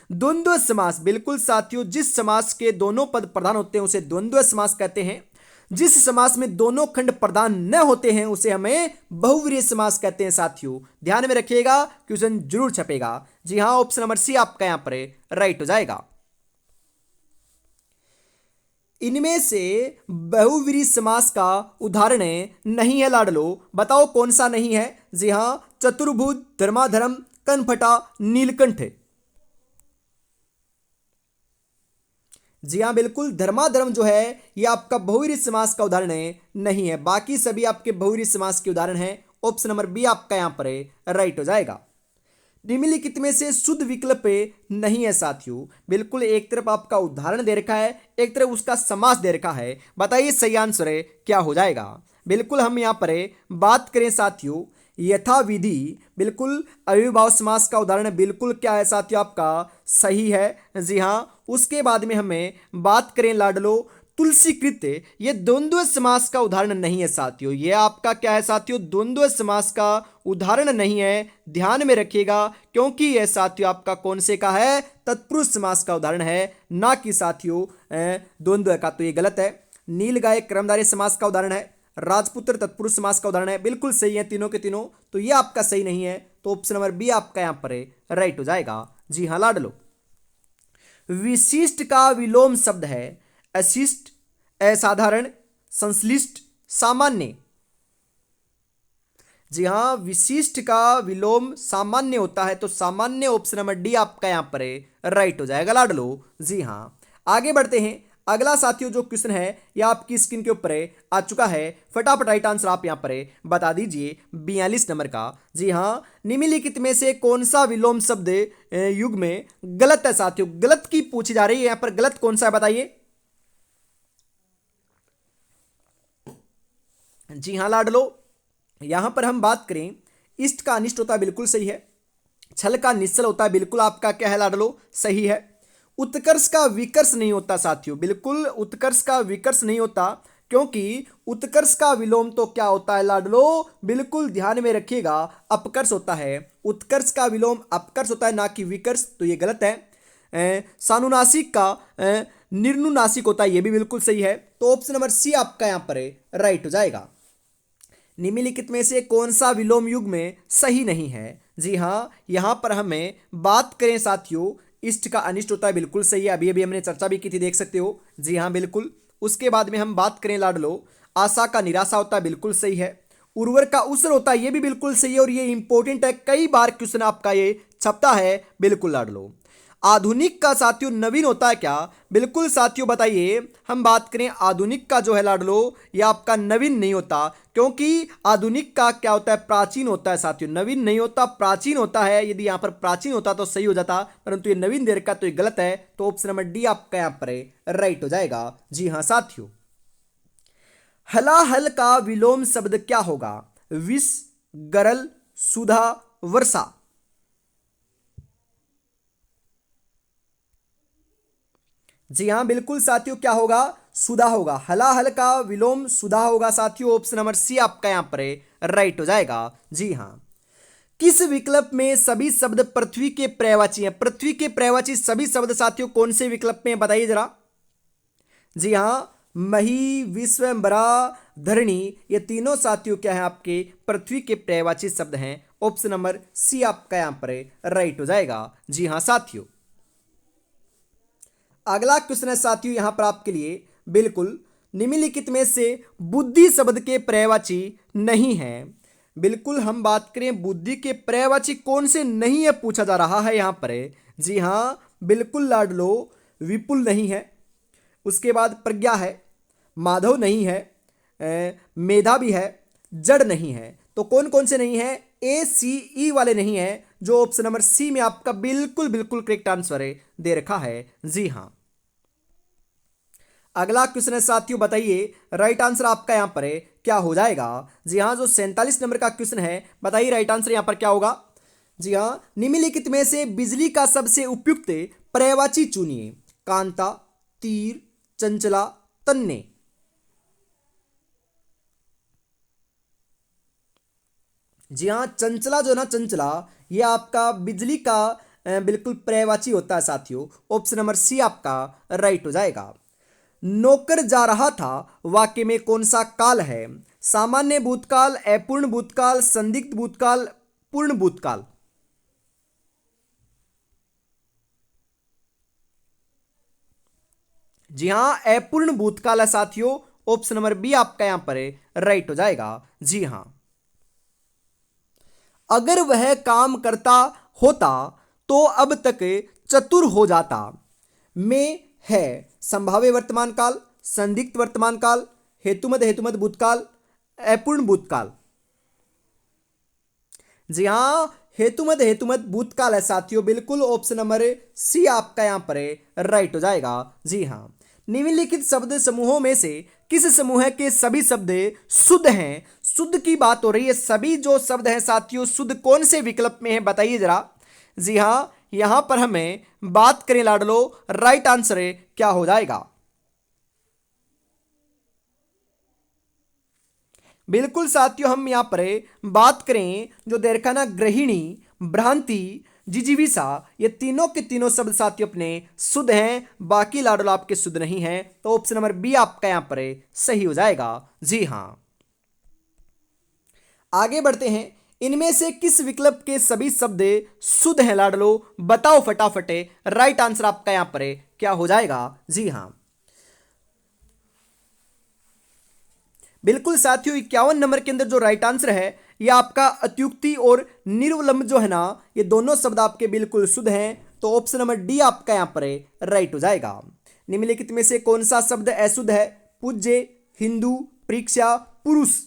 द्वंद्व समास, बिल्कुल साथियों, जिस समास के दोनों पद प्रधान होते हैं उसे द्वंद्व समास कहते हैं। जिस समास में दोनों खंड प्रधान न होते हैं उसे हमें बहुव्रीहि समास कहते हैं साथियों। ध्यान में रखिएगा, क्वेश्चन जरूर छपेगा। जी हाँ, ऑप्शन नंबर सी आपका यहां पर राइट हो जाएगा। इनमें से बहुव्रीहि समास का उदाहरण नहीं है लाडलो, बताओ कौन सा नहीं है। जी हाँ, चतुर्भुज, धर्माधर्म, कनफटा, नीलकंठ। जी हाँ बिल्कुल, धर्माधर्म जो है ये आपका बहुव्रीहि समास का उदाहरण नहीं है। बाकी सभी आपके बहुव्रीहि समास के उदाहरण हैं। ऑप्शन नंबर बी आपका यहां पर राइट हो जाएगा। निम्नलिखित में से शुद्ध विकल्प नहीं है साथियों, बिल्कुल एक तरफ आपका उदाहरण दे रखा है, एक तरफ उसका समास दे रखा है। बताइए सही आंसर क्या हो जाएगा। बिल्कुल हम यहां पर बात करें साथियों, यथा विधि, बिल्कुल अविभाव समास का उदाहरण बिल्कुल क्या है साथियों, आपका सही है। जी हाँ, उसके बाद में हमें बात करें लाडलो, तुलसीकृत, ये द्वंद्व समास का उदाहरण नहीं है साथियों। ये आपका क्या है साथियों, द्वंद्व समास का उदाहरण नहीं है। ध्यान में रखिएगा, क्योंकि यह साथियों आपका कौन से का है, तत्पुरुष समास का उदाहरण है, ना कि साथियों द्वंद्व का। तो ये गलत है। नीलगाय कर्मधारय समास का उदाहरण है, राजपुत्र तत्पुरुष समास का उदाहरण है, बिल्कुल सही है तीनों के तीनों। तो ये आपका सही नहीं है, तो ऑप्शन नंबर बी आपका यहां पर राइट हो जाएगा। जी हाँ लाडलो, विशिष्ट का विलोम शब्द है अशिष्ट, असाधारण, संश्लिष्ट, सामान्य। जी हाँ, विशिष्ट का विलोम सामान्य होता है, तो सामान्य ऑप्शन नंबर डी आपका यहां पर राइट हो जाएगा लाडलो। जी हाँ, आगे बढ़ते हैं। अगला साथियों जो क्वेश्चन है ये आपकी स्क्रीन के ऊपर आ चुका है, फटाफट राइट आंसर आप यहाँ पर बता दीजिए 42 नंबर का। जी हाँ, निम्नलिखित में से कौन सा विलोम शब्द युग में गलत है साथियों, गलत की पूछी जा रही है यहाँ पर, गलत कौन सा है बताइए। जी हाँ लाडलो, यहां पर हम बात करें इष्ट का अनिष्ट होता है, बिल्कुल सही है। छल का निश्चल होता है, बिल्कुल आपका क्या है लाडलो, सही है। उत्कर्ष का विकर्ष नहीं होता साथियों, बिल्कुल उत्कर्ष का विकर्ष नहीं होता, क्योंकि उत्कर्ष का विलोम तो क्या होता है लाडलो, बिल्कुल ध्यान में रखिएगा, अपकर्ष होता है। उत्कर्ष का विलोम अपकर्ष होता है, ना कि विकर्ष, तो ये गलत है। सानुनासिक का निर्नुनासिक होता है, ये भी बिल्कुल सही है। तो ऑप्शन नंबर सी आपका यहां पर राइट हो जाएगा। निम्नलिखित में से कौन सा विलोम युग में सही नहीं है। जी हाँ, यहां पर हमें बात करें साथियों, इष्ट का अनिष्ट होता है, बिल्कुल सही है, अभी अभी हमने चर्चा भी की थी, देख सकते हो। जी हाँ बिल्कुल। उसके बाद में हम बात करें लाडलो, आशा का निराशा होता है, बिल्कुल सही है। उर्वर का उसर होता है, ये भी बिल्कुल सही है, और ये इंपॉर्टेंट है, कई बार क्वेश्चन आपका ये छपता है, बिल्कुल लाडलो। आधुनिक का साथियों नवीन होता है क्या, बिल्कुल साथियों बताइए। हम बात करें आधुनिक का जो है लाडलो, ये आपका नवीन नहीं होता, क्योंकि आधुनिक का क्या होता है, प्राचीन होता है साथियों, नवीन नहीं होता, प्राचीन होता है। यदि यहाँ पर प्राचीन होता तो सही हो जाता, परंतु ये नवीन दे रखा तो ये गलत है, तो ऑप्शन नंबर डी आपका यहाँ पर राइट हो जाएगा। जी हाँ साथियों, हलाहल का विलोम शब्द क्या होगा, विष, गरल, सुधा, वर्षा। जी हाँ बिल्कुल साथियों, क्या होगा, सुधा होगा, हलाहल का विलोम सुधा होगा साथियों, ऑप्शन नंबर सी आपका यहां पर राइट हो जाएगा। जी हाँ, किस विकल्प में सभी शब्द पृथ्वी के पर्यायवाची हैं, पृथ्वी के पर्यायवाची सभी शब्द साथियों कौन से विकल्प में बताइए जरा। जी हाँ, मही, विश्वम्भरा, धरणी, ये तीनों साथियों क्या है आपके पृथ्वी के पर्यायवाची शब्द हैं, ऑप्शन नंबर सी आपका यहां पर राइट हो जाएगा। जी हाँ साथियों, अगला क्वेश्चन है साथियों यहां पर आपके लिए, बिल्कुल निम्नलिखित में से बुद्धि शब्द के पर्यायवाची नहीं है। बिल्कुल हम बात करें बुद्धि के पर्यायवाची कौन से नहीं है पूछा जा रहा है यहां पर। जी हां बिल्कुल लाडलो, विपुल नहीं है, उसके बाद प्रज्ञा है, माधव नहीं है, मेधा भी है, जड़ नहीं है। तो कौन कौन से नहीं है, ए सी ई वाले नहीं है, जो ऑप्शन नंबर सी में आपका बिल्कुल बिल्कुल करेक्ट आंसर है दे रखा है। जी हां, अगला क्वेश्चन है साथियों, बताइए राइट आंसर आपका यहां पर क्या हो जाएगा। जी हां, जो 47 नंबर का क्वेश्चन है, बताइए राइट आंसर यहां पर क्या होगा। जी हां, निम्नलिखित में से बिजली का सबसे उपयुक्त पर्यायवाची चुनिए, कांता, तीर, चंचला, तन्ने। जी हाँ, चंचला जो ना, चंचला ये आपका बिजली का बिल्कुल पर्यायवाची होता है साथियों, ऑप्शन नंबर सी आपका राइट हो जाएगा। नौकर जा रहा था वाक्य में कौन सा काल है, सामान्य भूतकाल, अपूर्ण भूतकाल, संदिग्ध भूतकाल, पूर्ण भूतकाल। जी हां, अपूर्ण भूतकाल है साथियों, ऑप्शन नंबर बी आपका यहां पर राइट हो जाएगा। जी हां, अगर वह काम करता होता तो अब तक चतुर हो जाता, में है संभाव्य वर्तमान काल, संदिग्ध वर्तमान काल, हेतुमत भूतकाल, अपूर्ण भूतकाल। जी हां, हेतुमत भूतकाल है साथियों, बिल्कुल ऑप्शन नंबर सी आपका यहां पर राइट हो जाएगा। जी हां, निम्नलिखित शब्द समूहों में से किस समूह के सभी शब्द शुद्ध हैं, शुद्ध की बात हो रही है, सभी जो शब्द हैं साथियों शुद्ध कौन से विकल्प में है बताइए जरा। जी हां, यहां पर हमें बात करें लाडलो, राइट आंसर क्या हो जाएगा। बिल्कुल साथियों, हम यहां पर बात करें जो दे रखा ना, गृहिणी, भ्रांति, जिजीविसा, ये तीनों के तीनों शब्द साथियों अपने शुद्ध हैं, बाकी लाडलो आपके शुद्ध नहीं है, तो ऑप्शन नंबर बी आपका यहां पर सही हो जाएगा। जी हां, आगे बढ़ते हैं, इनमें से किस विकल्प के सभी शब्द शुद्ध हैं लाडलो, बताओ फटाफट, राइट आंसर आपका यहां पर क्या हो जाएगा। जी हां, बिल्कुल साथियों, 51 नंबर के अंदर जो राइट आंसर है ये आपका अत्युक्ति और निर्वलंब जो है ना, ये दोनों शब्द आपके बिल्कुल शुद्ध हैं, तो ऑप्शन नंबर डी आपका यहां पर राइट हो जाएगा। निम्नलिखित में से कौन सा शब्द अशुद्ध है? पूज्य, हिंदू, परीक्षा, पुरुष।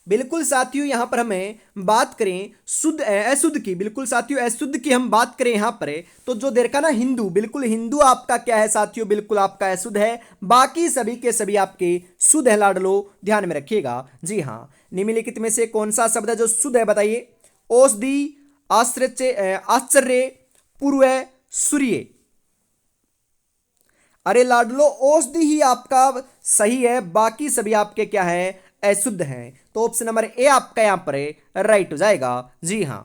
बिल्कुल साथियों, यहां पर हमें बात करें शुद्ध अशुद्ध की। बिल्कुल साथियों, अशुद्ध की हम बात करें यहां पर तो जो देखा ना हिंदू, बिल्कुल हिंदू आपका क्या है साथियों? बिल्कुल आपका अशुद्ध है। बाकी सभी के सभी आपके शुद्ध है लाडलो, ध्यान में रखिएगा। जी हाँ, निम्नलिखित में से कौन सा शब्द है जो शुद्ध है? बताइए। औषधि, आश्चर्य, पूर्व, सूर्य। अरे लाडलो, औषधि ही आपका सही है, बाकी सभी आपके क्या है? अशुद्ध हैं। तो ऑप्शन नंबर ए आपका यहां पर राइट हो जाएगा। जी हां।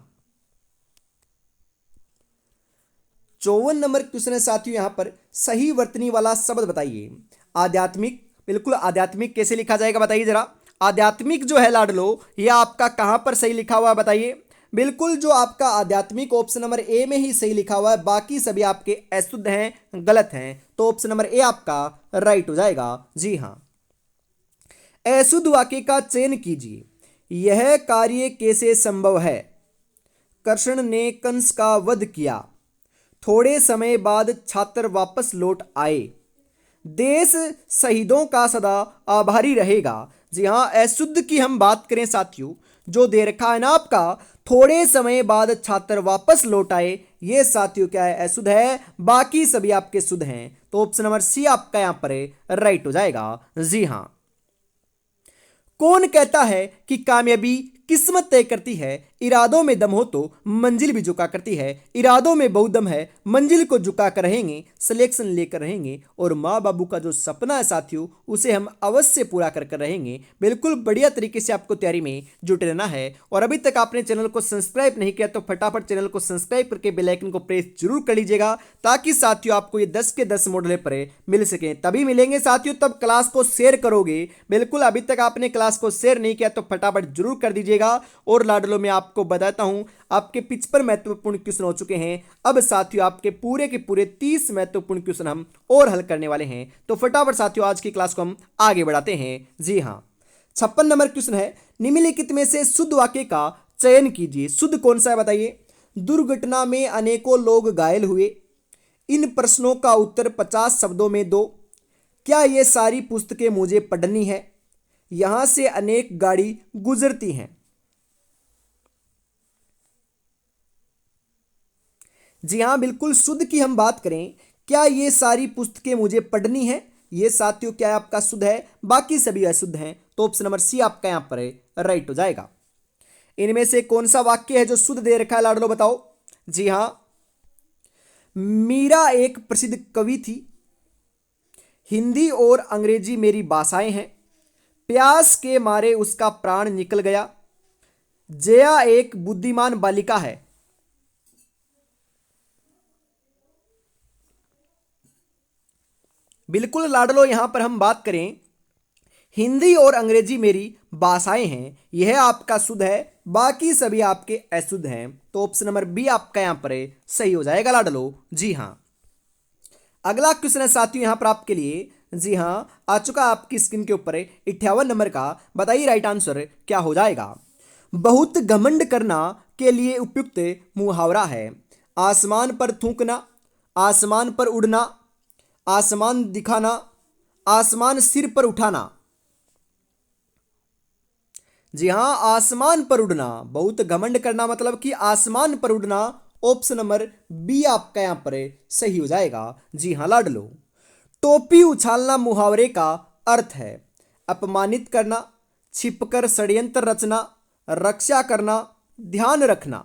54 नंबर क्वेश्चन है साथियों, यहां पर सही वर्तनी वाला शब्द बताइए। आध्यात्मिक, बिल्कुल आध्यात्मिक कैसे लिखा जाएगा बताइए जरा। आध्यात्मिक जो है लाडलो, यह आपका कहां पर सही लिखा हुआ है बताइए। बिल्कुल जो आपका आध्यात्मिक ऑप्शन नंबर ए में ही सही लिखा हुआ है, बाकी सभी आपके अशुद्ध हैं, गलत हैं। तो ऑप्शन नंबर ए आपका राइट हो जाएगा। जी हां। अशुद्ध वाक्य का चयन कीजिए। यह कार्य कैसे संभव है? कृष्ण ने कंस का वध किया। थोड़े समय बाद छात्र वापस लौट आए। देश शहीदों का सदा आभारी रहेगा। जी हाँ, अशुद्ध की हम बात करें साथियों, जो दे रखा है ना आपका, थोड़े समय बाद छात्र वापस लौट आए, ये साथियों क्या है? अशुद्ध है। बाकी सभी आपके शुद्ध हैं। तो ऑप्शन नंबर सी आपका यहां पर राइट हो जाएगा। जी हां। कौन कहता है कि कामयाबी किस्मत तय करती है? इरादों में दम हो तो मंजिल भी झुका करती है। इरादों में बहुत दम है, मंजिल को झुका कर रहेंगे, सिलेक्शन लेकर रहेंगे, और माँ बाबू का जो सपना है साथियों, उसे हम अवश्य पूरा कर कर रहेंगे। बिल्कुल बढ़िया तरीके से आपको तैयारी में जुटे रहना है। और अभी तक आपने चैनल को सब्सक्राइब नहीं किया तो फटाफट चैनल को सब्सक्राइब करके बेल आइकन को प्रेस जरूर कर लीजिएगा, ताकि साथियों आपको ये 10 के 10 मॉडल पर मिल सके। तभी मिलेंगे साथियों, तब क्लास को शेयर करोगे। बिल्कुल अभी तक आपने क्लास को शेयर नहीं किया तो फटाफट जरूर कर दीजिएगा। और लाडलो मैं आपको बताता हूं, आपके 55 महत्वपूर्ण क्वेश्चन हो चुके हैं। अब साथियों आपके पूरे के पूरे 30 महत्वपूर्ण क्वेश्चन हम और हल करने वाले हैं। तो फटाफट साथियों आज की क्लास को हम आगे बढ़ाते हैं। जी हां, 56 नंबर क्वेश्चन है, निम्नलिखित में से शुद्ध वाक्य का चयन कीजिए। शुद्ध कौन सा है बताइए। दुर्घटना में अनेकों लोग घायल हुए। इन प्रश्नों का उत्तर 50 शब्दों में दो। क्या ये सारी पुस्तकें मुझे पढ़नी है? यहां से अनेक गाड़ी गुजरती हैं। जी हाँ, बिल्कुल शुद्ध की हम बात करें, क्या ये सारी पुस्तकें मुझे पढ़नी है? ये साथियों क्या है? आपका शुद्ध है, बाकी सभी अशुद्ध हैं। तो ऑप्शन नंबर सी आपका यहां पर राइट हो जाएगा। इनमें से कौन सा वाक्य है जो शुद्ध दे रखा है लाडलो, बताओ। जी हाँ, मीरा एक प्रसिद्ध कवि थी। हिंदी और अंग्रेजी मेरी भाषाएं हैं। प्यास के मारे उसका प्राण निकल गया। जया एक बुद्धिमान बालिका है। बिल्कुल लाडलो, यहां पर हम बात करें, हिंदी और अंग्रेजी मेरी भाषाएं हैं, यह आपका शुद्ध है, बाकी सभी आपके अशुद्ध हैं। तो ऑप्शन नंबर बी आपका यहां पर सही हो जाएगा लाडलो। जी हां। अगला क्वेश्चन है साथियों यहां पर आपके लिए। जी हां, आ चुका आपकी स्क्रीन के ऊपर 58 नंबर का। बताइए राइट आंसर क्या हो जाएगा। बहुत घमंड करना के लिए उपयुक्त मुहावरा है। आसमान पर थूकना, आसमान पर उड़ना, आसमान दिखाना, आसमान सिर पर उठाना। जी हां, आसमान पर उड़ना, बहुत घमंड करना मतलब कि आसमान पर उड़ना। ऑप्शन नंबर बी आपका यहां पर सही हो जाएगा। जी हां लाडलो। टोपी उछालना मुहावरे का अर्थ है अपमानित करना, छिपकर षड्यंत्र रचना, रक्षा करना, ध्यान रखना।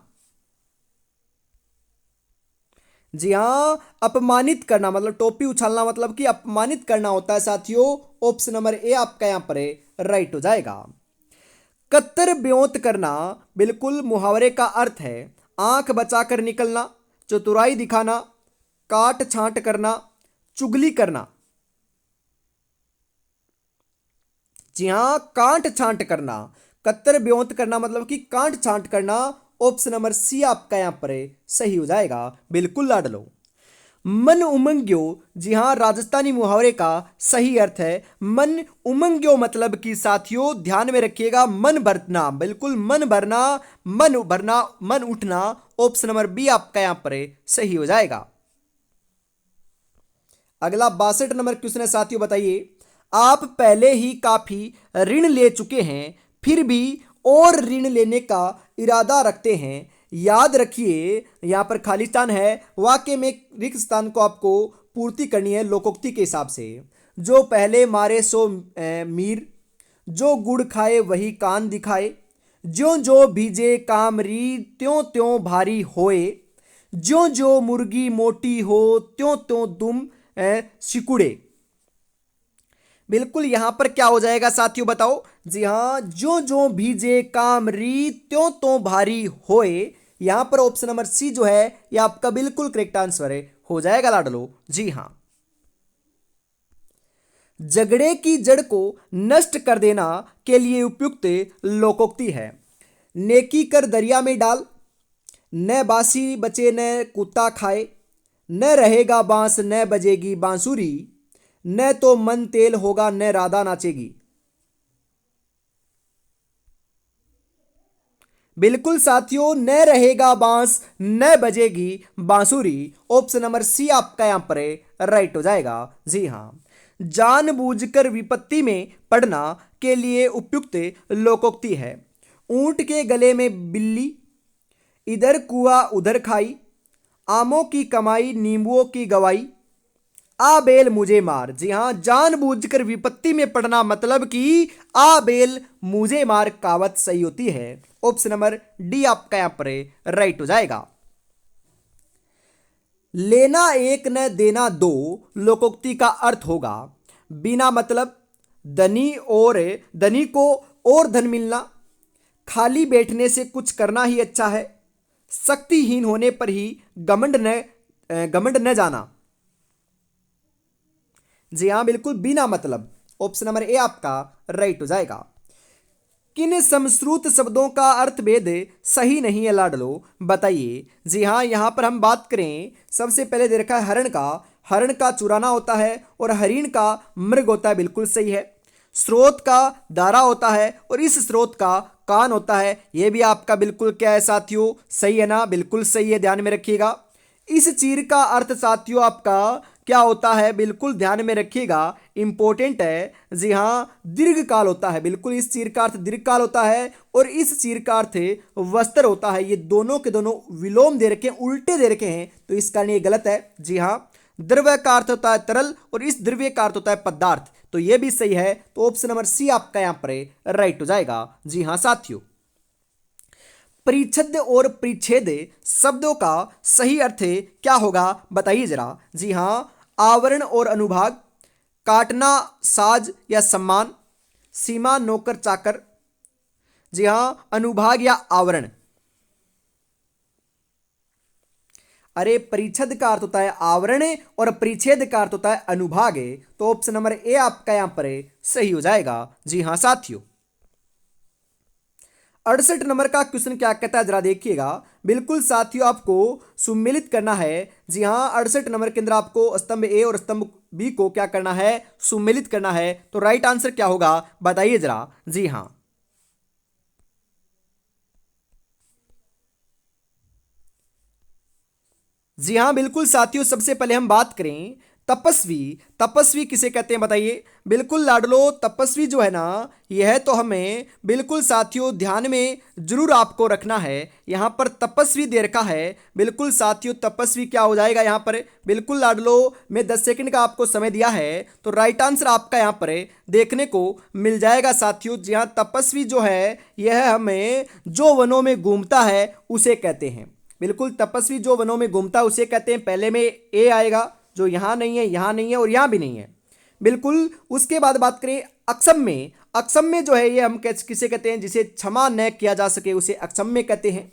जी हाँ, अपमानित करना मतलब टोपी उछालना मतलब कि अपमानित करना होता है साथियों। ऑप्शन नंबर ए आपका यहां पर राइट हो जाएगा। कत्तर ब्योंत करना, बिल्कुल मुहावरे का अर्थ है आंख बचाकर निकलना, चतुराई दिखाना, काट छांट करना, चुगली करना। जी हाँ, कांट छांट करना। कत्तर ब्योंत करना मतलब कि कांट छांट करना। ऑप्शन नंबर सी आपका यहां पर सही हो जाएगा। बिल्कुल लाडलो। मन उमंग्यो, जी हाँ, राजस्थानी मुहावरे का सही अर्थ है मन उमंग्यो, मतलब कि साथियों ध्यान में रखिएगा मन भरना, बिल्कुल मन भरना, मन भरना, मन उठना। ऑप्शन नंबर बी आपका यहां पर सही हो जाएगा। अगला 62 नंबर क्वेश्चन है साथियों, बताइए आप पहले ही काफी ऋण ले चुके हैं फिर भी और ऋण लेने का इरादा रखते हैं। याद रखिए यहां पर खाली स्थान है, वाक्य में रिक्त स्थान को आपको पूर्ति करनी है लोकोक्ति के हिसाब से। जो पहले मारे सो मीर, जो गुड़ खाए वही कान दिखाए, ज्यों जो भीजे कामरी त्यों त्यों भारी होए, ज्यों जो मुर्गी मोटी हो त्यों त्यों दुम सिकुड़े। बिल्कुल यहां पर क्या हो जाएगा साथियों बताओ, जी हां, जो भीजे कामरी त्यों त्यों भारी होए। यहां पर ऑप्शन नंबर सी जो है ये आपका बिल्कुल करेक्ट आंसर है, हो जाएगा लाडलो। जी हां, झगड़े की जड़ को नष्ट कर देना के लिए उपयुक्त लोकोक्ति है। नेकी कर दरिया में डाल, न बासी बचे न कुत्ता खाए, न रहेगा बांस न बजेगी बांसुरी, न तो मन तेल होगा न राधा नाचेगी। बिल्कुल साथियों, न रहेगा बांस न बजेगी बांसुरी। ऑप्शन नंबर सी आपका यहां पर राइट हो जाएगा। जी हां, जानबूझकर विपत्ति में पड़ना के लिए उपयुक्त लोकोक्ति है। ऊंट के गले में बिल्ली, इधर कुआ उधर खाई, आमों की कमाई नींबुओं की गवाई, आ बेल मुझे मार। जी हां, जानबूझकर विपत्ति में पड़ना मतलब कि आ बेल मुझे मार कहावत सही होती है। ऑप्शन नंबर डी आपका यहां पर राइट हो जाएगा। लेना एक न देना दो लोकोक्ति का अर्थ होगा बिना मतलब, धनी को और धन मिलना, खाली बैठने से कुछ करना ही अच्छा है, शक्तिहीन होने पर ही घमंड न जाना। जी हाँ, बिल्कुल बिना मतलब। ऑप्शन नंबर ए आपका राइट हो जाएगा। किन समश्रुत शब्दों का अर्थ भेद सही नहीं है लाडलो, बताइए। जी हाँ, यहां पर हम बात करें, सबसे पहले दे रखा है हरण का चुराना होता है और हरिण का मृग होता है, बिल्कुल सही है। स्रोत का धारा होता है और इस स्रोत का कान होता है, यह भी आपका बिल्कुल क्या है साथियों, सही है ना, बिल्कुल सही है, ध्यान में रखिएगा। इस चीर का अर्थ साथियों आपका क्या होता है, बिल्कुल ध्यान में रखिएगा, इंपॉर्टेंट है। जी हाँ, दीर्घ काल होता है, बिल्कुल इस चीर का अर्थ दीर्घ काल होता है और इस चीर का अर्थ वस्त्र होता है। ये दोनों के दोनों विलोम दे रखे हैं, उल्टे दे रखे हैं, तो इस कारण ये गलत है। जी हाँ, द्रव्य का अर्थ होता है तरल और इस द्रव्य का अर्थ होता है पदार्थ, तो ये भी सही है। तो ऑप्शन नंबर सी आपका यहां पर राइट हो जाएगा। जी हाँ साथियों, परिच्छेद और परिच्छेद शब्दों का सही अर्थ क्या होगा, बताइए जरा। जी हां, आवरण और अनुभाग, काटना साज या सम्मान, सीमा नौकर चाकर। जी हां, अनुभाग या आवरण। अरे परिच्छेद का अर्थ होता है आवरण और परिच्छेद का अर्थ होता है अनुभाग, तो ऑप्शन नंबर ए आपका यहां पर सही हो जाएगा। जी हां साथियों, 68 नंबर का क्वेश्चन क्या कहता है जरा देखिएगा। बिल्कुल साथियों, आपको सुमेलित करना है। जी हां, 68 नंबर के अंदर आपको स्तंभ ए और स्तंभ बी को क्या करना है, सुमेलित करना है। तो राइट आंसर क्या होगा, बताइए जरा। जी हां, जी हाँ, बिल्कुल साथियों, सबसे पहले हम बात करें तपस्वी। तपस्वी किसे कहते हैं बताइए। बिल्कुल लाडलो, तपस्वी जो है ना, यह तो हमें बिल्कुल साथियों ध्यान में जरूर आपको रखना है। यहाँ पर तपस्वी दे रखा है, बिल्कुल साथियों तपस्वी क्या हो जाएगा यहाँ पर, बिल्कुल लाडलो, मैं 10 सेकंड का आपको समय दिया है, तो राइट आंसर आपका यहाँ पर देखने को मिल जाएगा साथियों। जी हाँ, तपस्वी जो है यह हमें जो वनों में घूमता है उसे कहते हैं। बिल्कुल, तपस्वी जो वनों में घूमता है उसे कहते हैं। पहले में ए आएगा, जो यहां नहीं है, यहां नहीं है और यहां भी नहीं है। बिल्कुल, उसके बाद बात करें अक्षम्य। अक्षम्य जो है ये हम किसे कहते हैं, जिसे क्षमा न किया जा सके उसे अक्षम्य कहते हैं।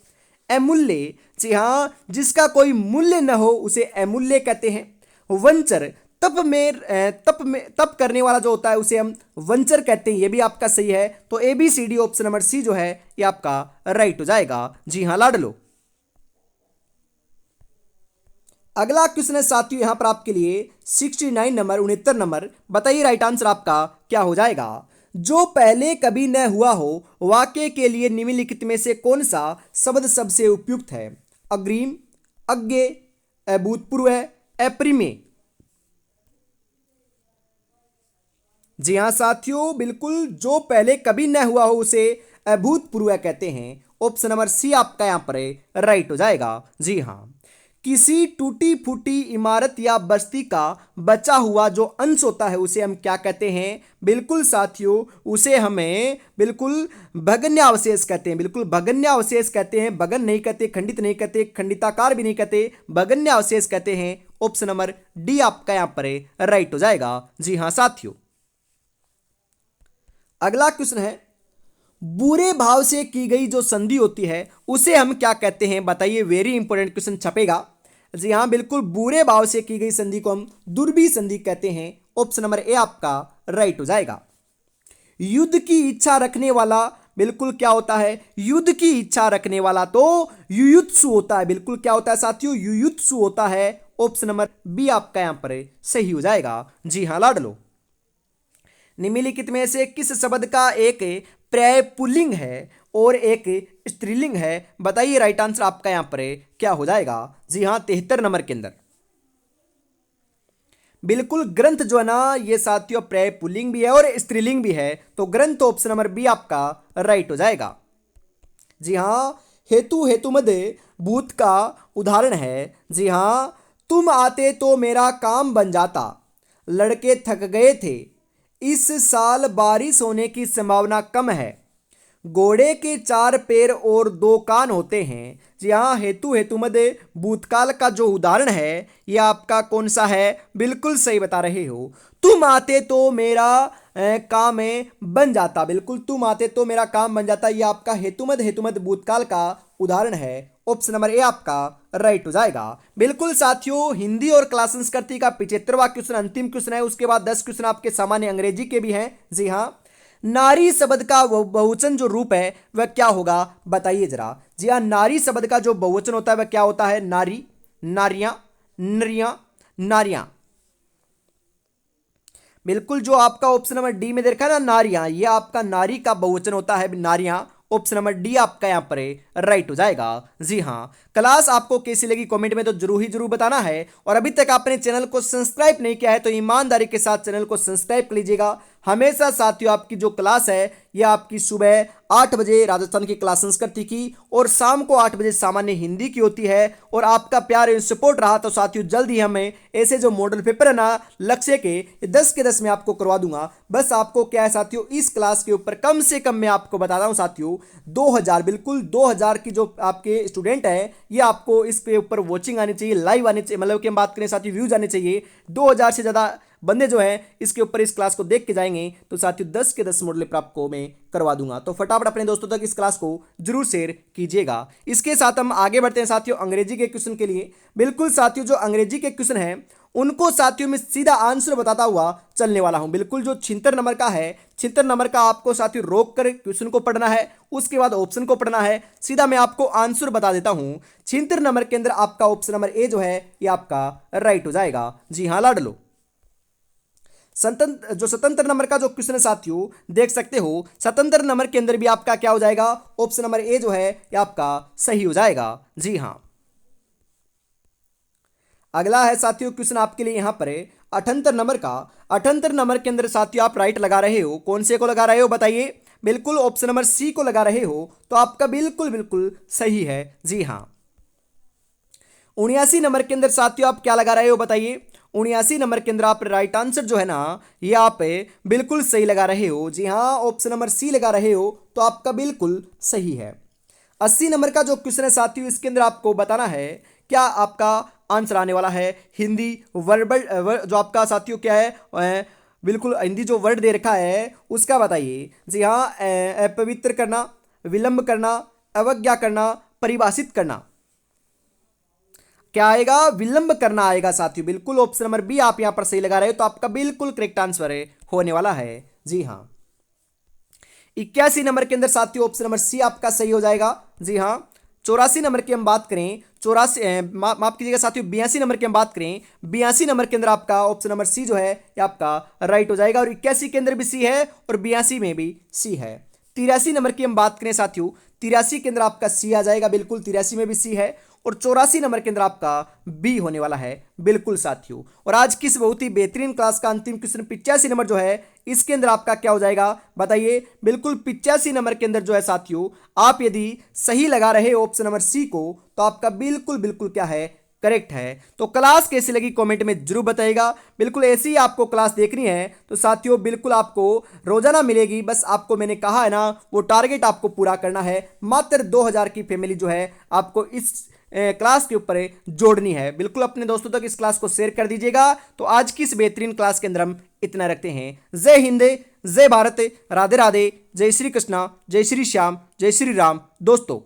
अमूल्य, जी हाँ, जिसका कोई मूल्य न हो उसे अमूल्य कहते हैं। वंचर, तप करने वाला जो होता है उसे हम वंचर कहते हैं, ये भी आपका सही है। तो A B C D option number C जो है ये आपका राइट हो जाएगा। जी हाँ लाडलो, अगला क्वेश्चन है साथियों यहाँ पर आपके लिए 69 नंबर 69 नंबर। बताइए राइट आंसर आपका क्या हो जाएगा। जो पहले कभी न हुआ हो वाक्य के लिए निम्नलिखित में से कौन सा शब्द सबसे उपयुक्त है। अग्रिम, अज्ञे, अभूतपूर्व, अप्रिमेय। जी हाँ साथियों, बिल्कुल जो पहले कभी न हुआ हो उसे अभूतपूर्व कहते हैं। ऑप्शन नंबर सी आपका यहाँ पर राइट हो जाएगा। जी हाँ, किसी टूटी फूटी इमारत या बस्ती का बचा हुआ जो अंश होता है उसे हम क्या कहते हैं। बिल्कुल साथियों, उसे हमें बिल्कुल भग्नावशेष कहते हैं। बिल्कुल भग्नावशेष कहते हैं, भग्न नहीं कहते, खंडित नहीं कहते, खंडिताकार भी नहीं कहते, भग्नावशेष कहते हैं। ऑप्शन नंबर डी आपका यहाँ पर राइट हो जाएगा। जी हाँ साथियों, अगला क्वेश्चन है बुरे भाव से की गई जो संधि होती है उसे हम क्या कहते हैं। बताइए, वेरी इंपॉर्टेंट क्वेश्चन छपेगा। जी हाँ, बिल्कुल बुरे भाव से की गई संधि को हम दुर्भी संधि कहते हैं। ऑप्शन नंबर ए आपका राइट हो जाएगा। युद्ध की इच्छा रखने वाला बिल्कुल क्या होता है। युद्ध की इच्छा रखने वाला तो युयुत्सु होता है। बिल्कुल क्या होता है साथियों, युयुत्सु होता है। ऑप्शन नंबर बी आपका यहां पर सही हो जाएगा। जी हाँ लाडलो, निम्नलिखित में से किस शब्द का एक पर्याय पुल्लिंग है और एक स्त्रीलिंग है। बताइए राइट आंसर आपका यहां पर क्या हो जाएगा। जी हाँ, 73 नंबर के अंदर बिल्कुल ग्रंथ जो है ना ये साथियों पर्याय पुल्लिंग भी है और स्त्रीलिंग भी है, तो ग्रंथ ऑप्शन नंबर बी आपका राइट हो जाएगा। जी हाँ, हेतु हेतु मध्य भूत का उदाहरण है। जी हाँ, तुम आते तो मेरा काम बन जाता, लड़के थक गए थे, इस साल बारिश होने की संभावना कम है, घोड़े के 4 पैर और 2 कान होते हैं। जी हाँ, हेतु हेतु मध्य भूतकाल का जो उदाहरण है यह आपका कौन सा है। बिल्कुल सही बता रहे हो, तुम आते तो मेरा काम बन जाता। बिल्कुल तुम आते तो मेरा काम बन जाता, यह आपका हेतु मध्य भूतकाल का उदाहरण है। ऑप्शन नंबर ए आपका राइट हो जाएगा। बिल्कुल साथियों, हिंदी और क्लास संस्कृति का 75वां क्वेश्चन अंतिम क्वेश्चन है, उसके बाद 10 क्वेश्चन आपके सामान्य अंग्रेजी के भी हैं। जी हाँ, नारी शब्द का बहुवचन जो रूप है वह क्या होगा। बताइए जरा। जी हाँ, नारी शब्द का जो बहुवचन होता है वह क्या होता है। नारी, नारियां, नरियां, नारियां। बिल्कुल जो आपका ऑप्शन नंबर डी में देखा है ना नारियां, यह आपका नारी का बहुवचन होता है नारियां। ऑप्शन नंबर डी आपका यहां पर राइट हो जाएगा। जी हाँ, क्लास आपको कैसी लगी कमेंट में तो जरूर बताना है, और अभी तक आपने चैनल को सब्सक्राइब नहीं किया है तो ईमानदारी के साथ चैनल को सब्सक्राइब कर लीजिएगा। हमेशा साथियों आपकी जो क्लास है यह आपकी सुबह 8 बजे राजस्थान की क्लास संस्कृति की और शाम को 8 बजे सामान्य हिंदी की होती है। और आपका प्यार एवं सपोर्ट रहा तो साथियों जल्द ही हमें ऐसे जो मॉडल पेपर है ना लक्ष्य के 10 के 10 में आपको करवा दूंगा। बस आपको क्या है साथियों, इस क्लास के ऊपर कम से कम मैं आपको बताता हूं साथियों 2000, बिल्कुल 2000 की जो आपके स्टूडेंट है ये आपको इसके ऊपर वॉचिंग आनी चाहिए, लाइव आनी चाहिए, मतलब कि हम बात करें साथियों व्यूज आने चाहिए। 2000 से ज़्यादा बंदे जो हैं इसके ऊपर इस क्लास को देख के जाएंगे तो साथियों 10 के 10 मॉडल पेपर आपको मैं करवा दूंगा। तो फटाफट अपने दोस्तों तक इस क्लास को जरूर शेयर कीजिएगा। इसके साथ हम आगे बढ़ते हैं साथियों अंग्रेजी के क्वेश्चन के लिए। बिल्कुल साथियों, जो अंग्रेजी के क्वेश्चन है उनको साथियों मैं सीधा आंसर बताता हुआ चलने वाला हूं। बिल्कुल जो 76 नंबर का है, 76 नंबर का आपको साथियों रोक कर क्वेश्चन को पढ़ना है, उसके बाद ऑप्शन को पढ़ना है। सीधा मैं आपको आंसर बता देता हूं। 76 नंबर के अंदर आपका ऑप्शन नंबर ए जो है ये आपका राइट हो जाएगा। जी हाँ लाडलो, जो 77 नंबर का जो क्वेश्चन है साथियों देख सकते हो, 77 नंबर के अंदर भी आपका क्या हो जाएगा, ऑप्शन नंबर ए जो है ये आपका सही हो जाएगा। जी हाँ, अगला है साथियों क्वेश्चन आपके लिए यहां पर 78 नंबर का। 78 नंबर के अंदर साथियों आप राइट लगा रहे हो, कौन से को लगा रहे हो बताइए। बिल्कुल ऑप्शन नंबर सी को लगा रहे हो, तो आपका बिल्कुल बिल्कुल सही है। जी हाँ, 79 नंबर के अंदर साथियों आप क्या लगा रहे हो बताइए। 79 नंबर के अंदर आप राइट आंसर जो है ना ये आप बिल्कुल सही लगा रहे हो। जी हाँ, ऑप्शन नंबर सी लगा रहे हो, तो आपका बिल्कुल सही है। 80 नंबर का जो क्वेश्चन है साथियों इसके अंदर आपको बताना है क्या आपका आंसर आने वाला है। हिंदी वर्बल जो आपका साथियों क्या है, बिल्कुल हिंदी जो वर्ड दे रखा है उसका बताइए। जी हाँ, अपवित्र करना, विलंब करना, अवज्ञा करना, परिभाषित करना, क्या आएगा, विलंब करना आएगा साथियों। बिल्कुल ऑप्शन नंबर बी आप यहां पर सही लगा रहे हो, तो आपका बिल्कुल करेक्ट आंसर होने वाला है। जी हाँ, 81 नंबर के अंदर साथियों ऑप्शन नंबर सी आपका सही हो जाएगा। जी हाँ, 84 नंबर की हम बात करें, माफ कीजिएगा साथियों, 82 नंबर की हम बात करें, 82 नंबर के अंदर आपका ऑप्शन नंबर सी जो है ये आपका राइट हो जाएगा। और 81 के अंदर भी सी है और 82 में भी सी है। 83 नंबर की हम बात करें साथियों, 83 के अंदर आपका सी आ जाएगा, बिल्कुल 83 में भी सी है। और 84 नंबर के अंदर आपका बी होने वाला है, बिल्कुल साथियों। और आज की इस बहुत ही बेहतरीन क्लास का अंतिम क्वेश्चन 85 नंबर जो है इसके अंदर आपका क्या हो जाएगा बताइए। बिल्कुल 85 नंबर के अंदर जो है साथियों, आप यदि सही लगा रहे ऑप्शन नंबर सी को तो आपका बिल्कुल बिल्कुल क्या है, करेक्ट है। तो क्लास कैसी लगी कमेंट में जरूर बताइएगा। बिल्कुल ऐसी ही आपको क्लास देखनी है तो साथियों बिल्कुल आपको रोजाना मिलेगी। बस आपको मैंने कहा है ना, वो टारगेट आपको पूरा करना है। मात्र 2000 की फैमिली जो है आपको इस क्लास के ऊपर जोड़नी है। बिल्कुल अपने दोस्तों तक इस क्लास को शेयर कर दीजिएगा। तो आज की इस बेहतरीन क्लास के अंदर हम इतना रखते हैं। जय हिंद, जय भारत, राधे राधे, जय श्री कृष्णा, जय श्री श्याम, जय श्री राम दोस्तों।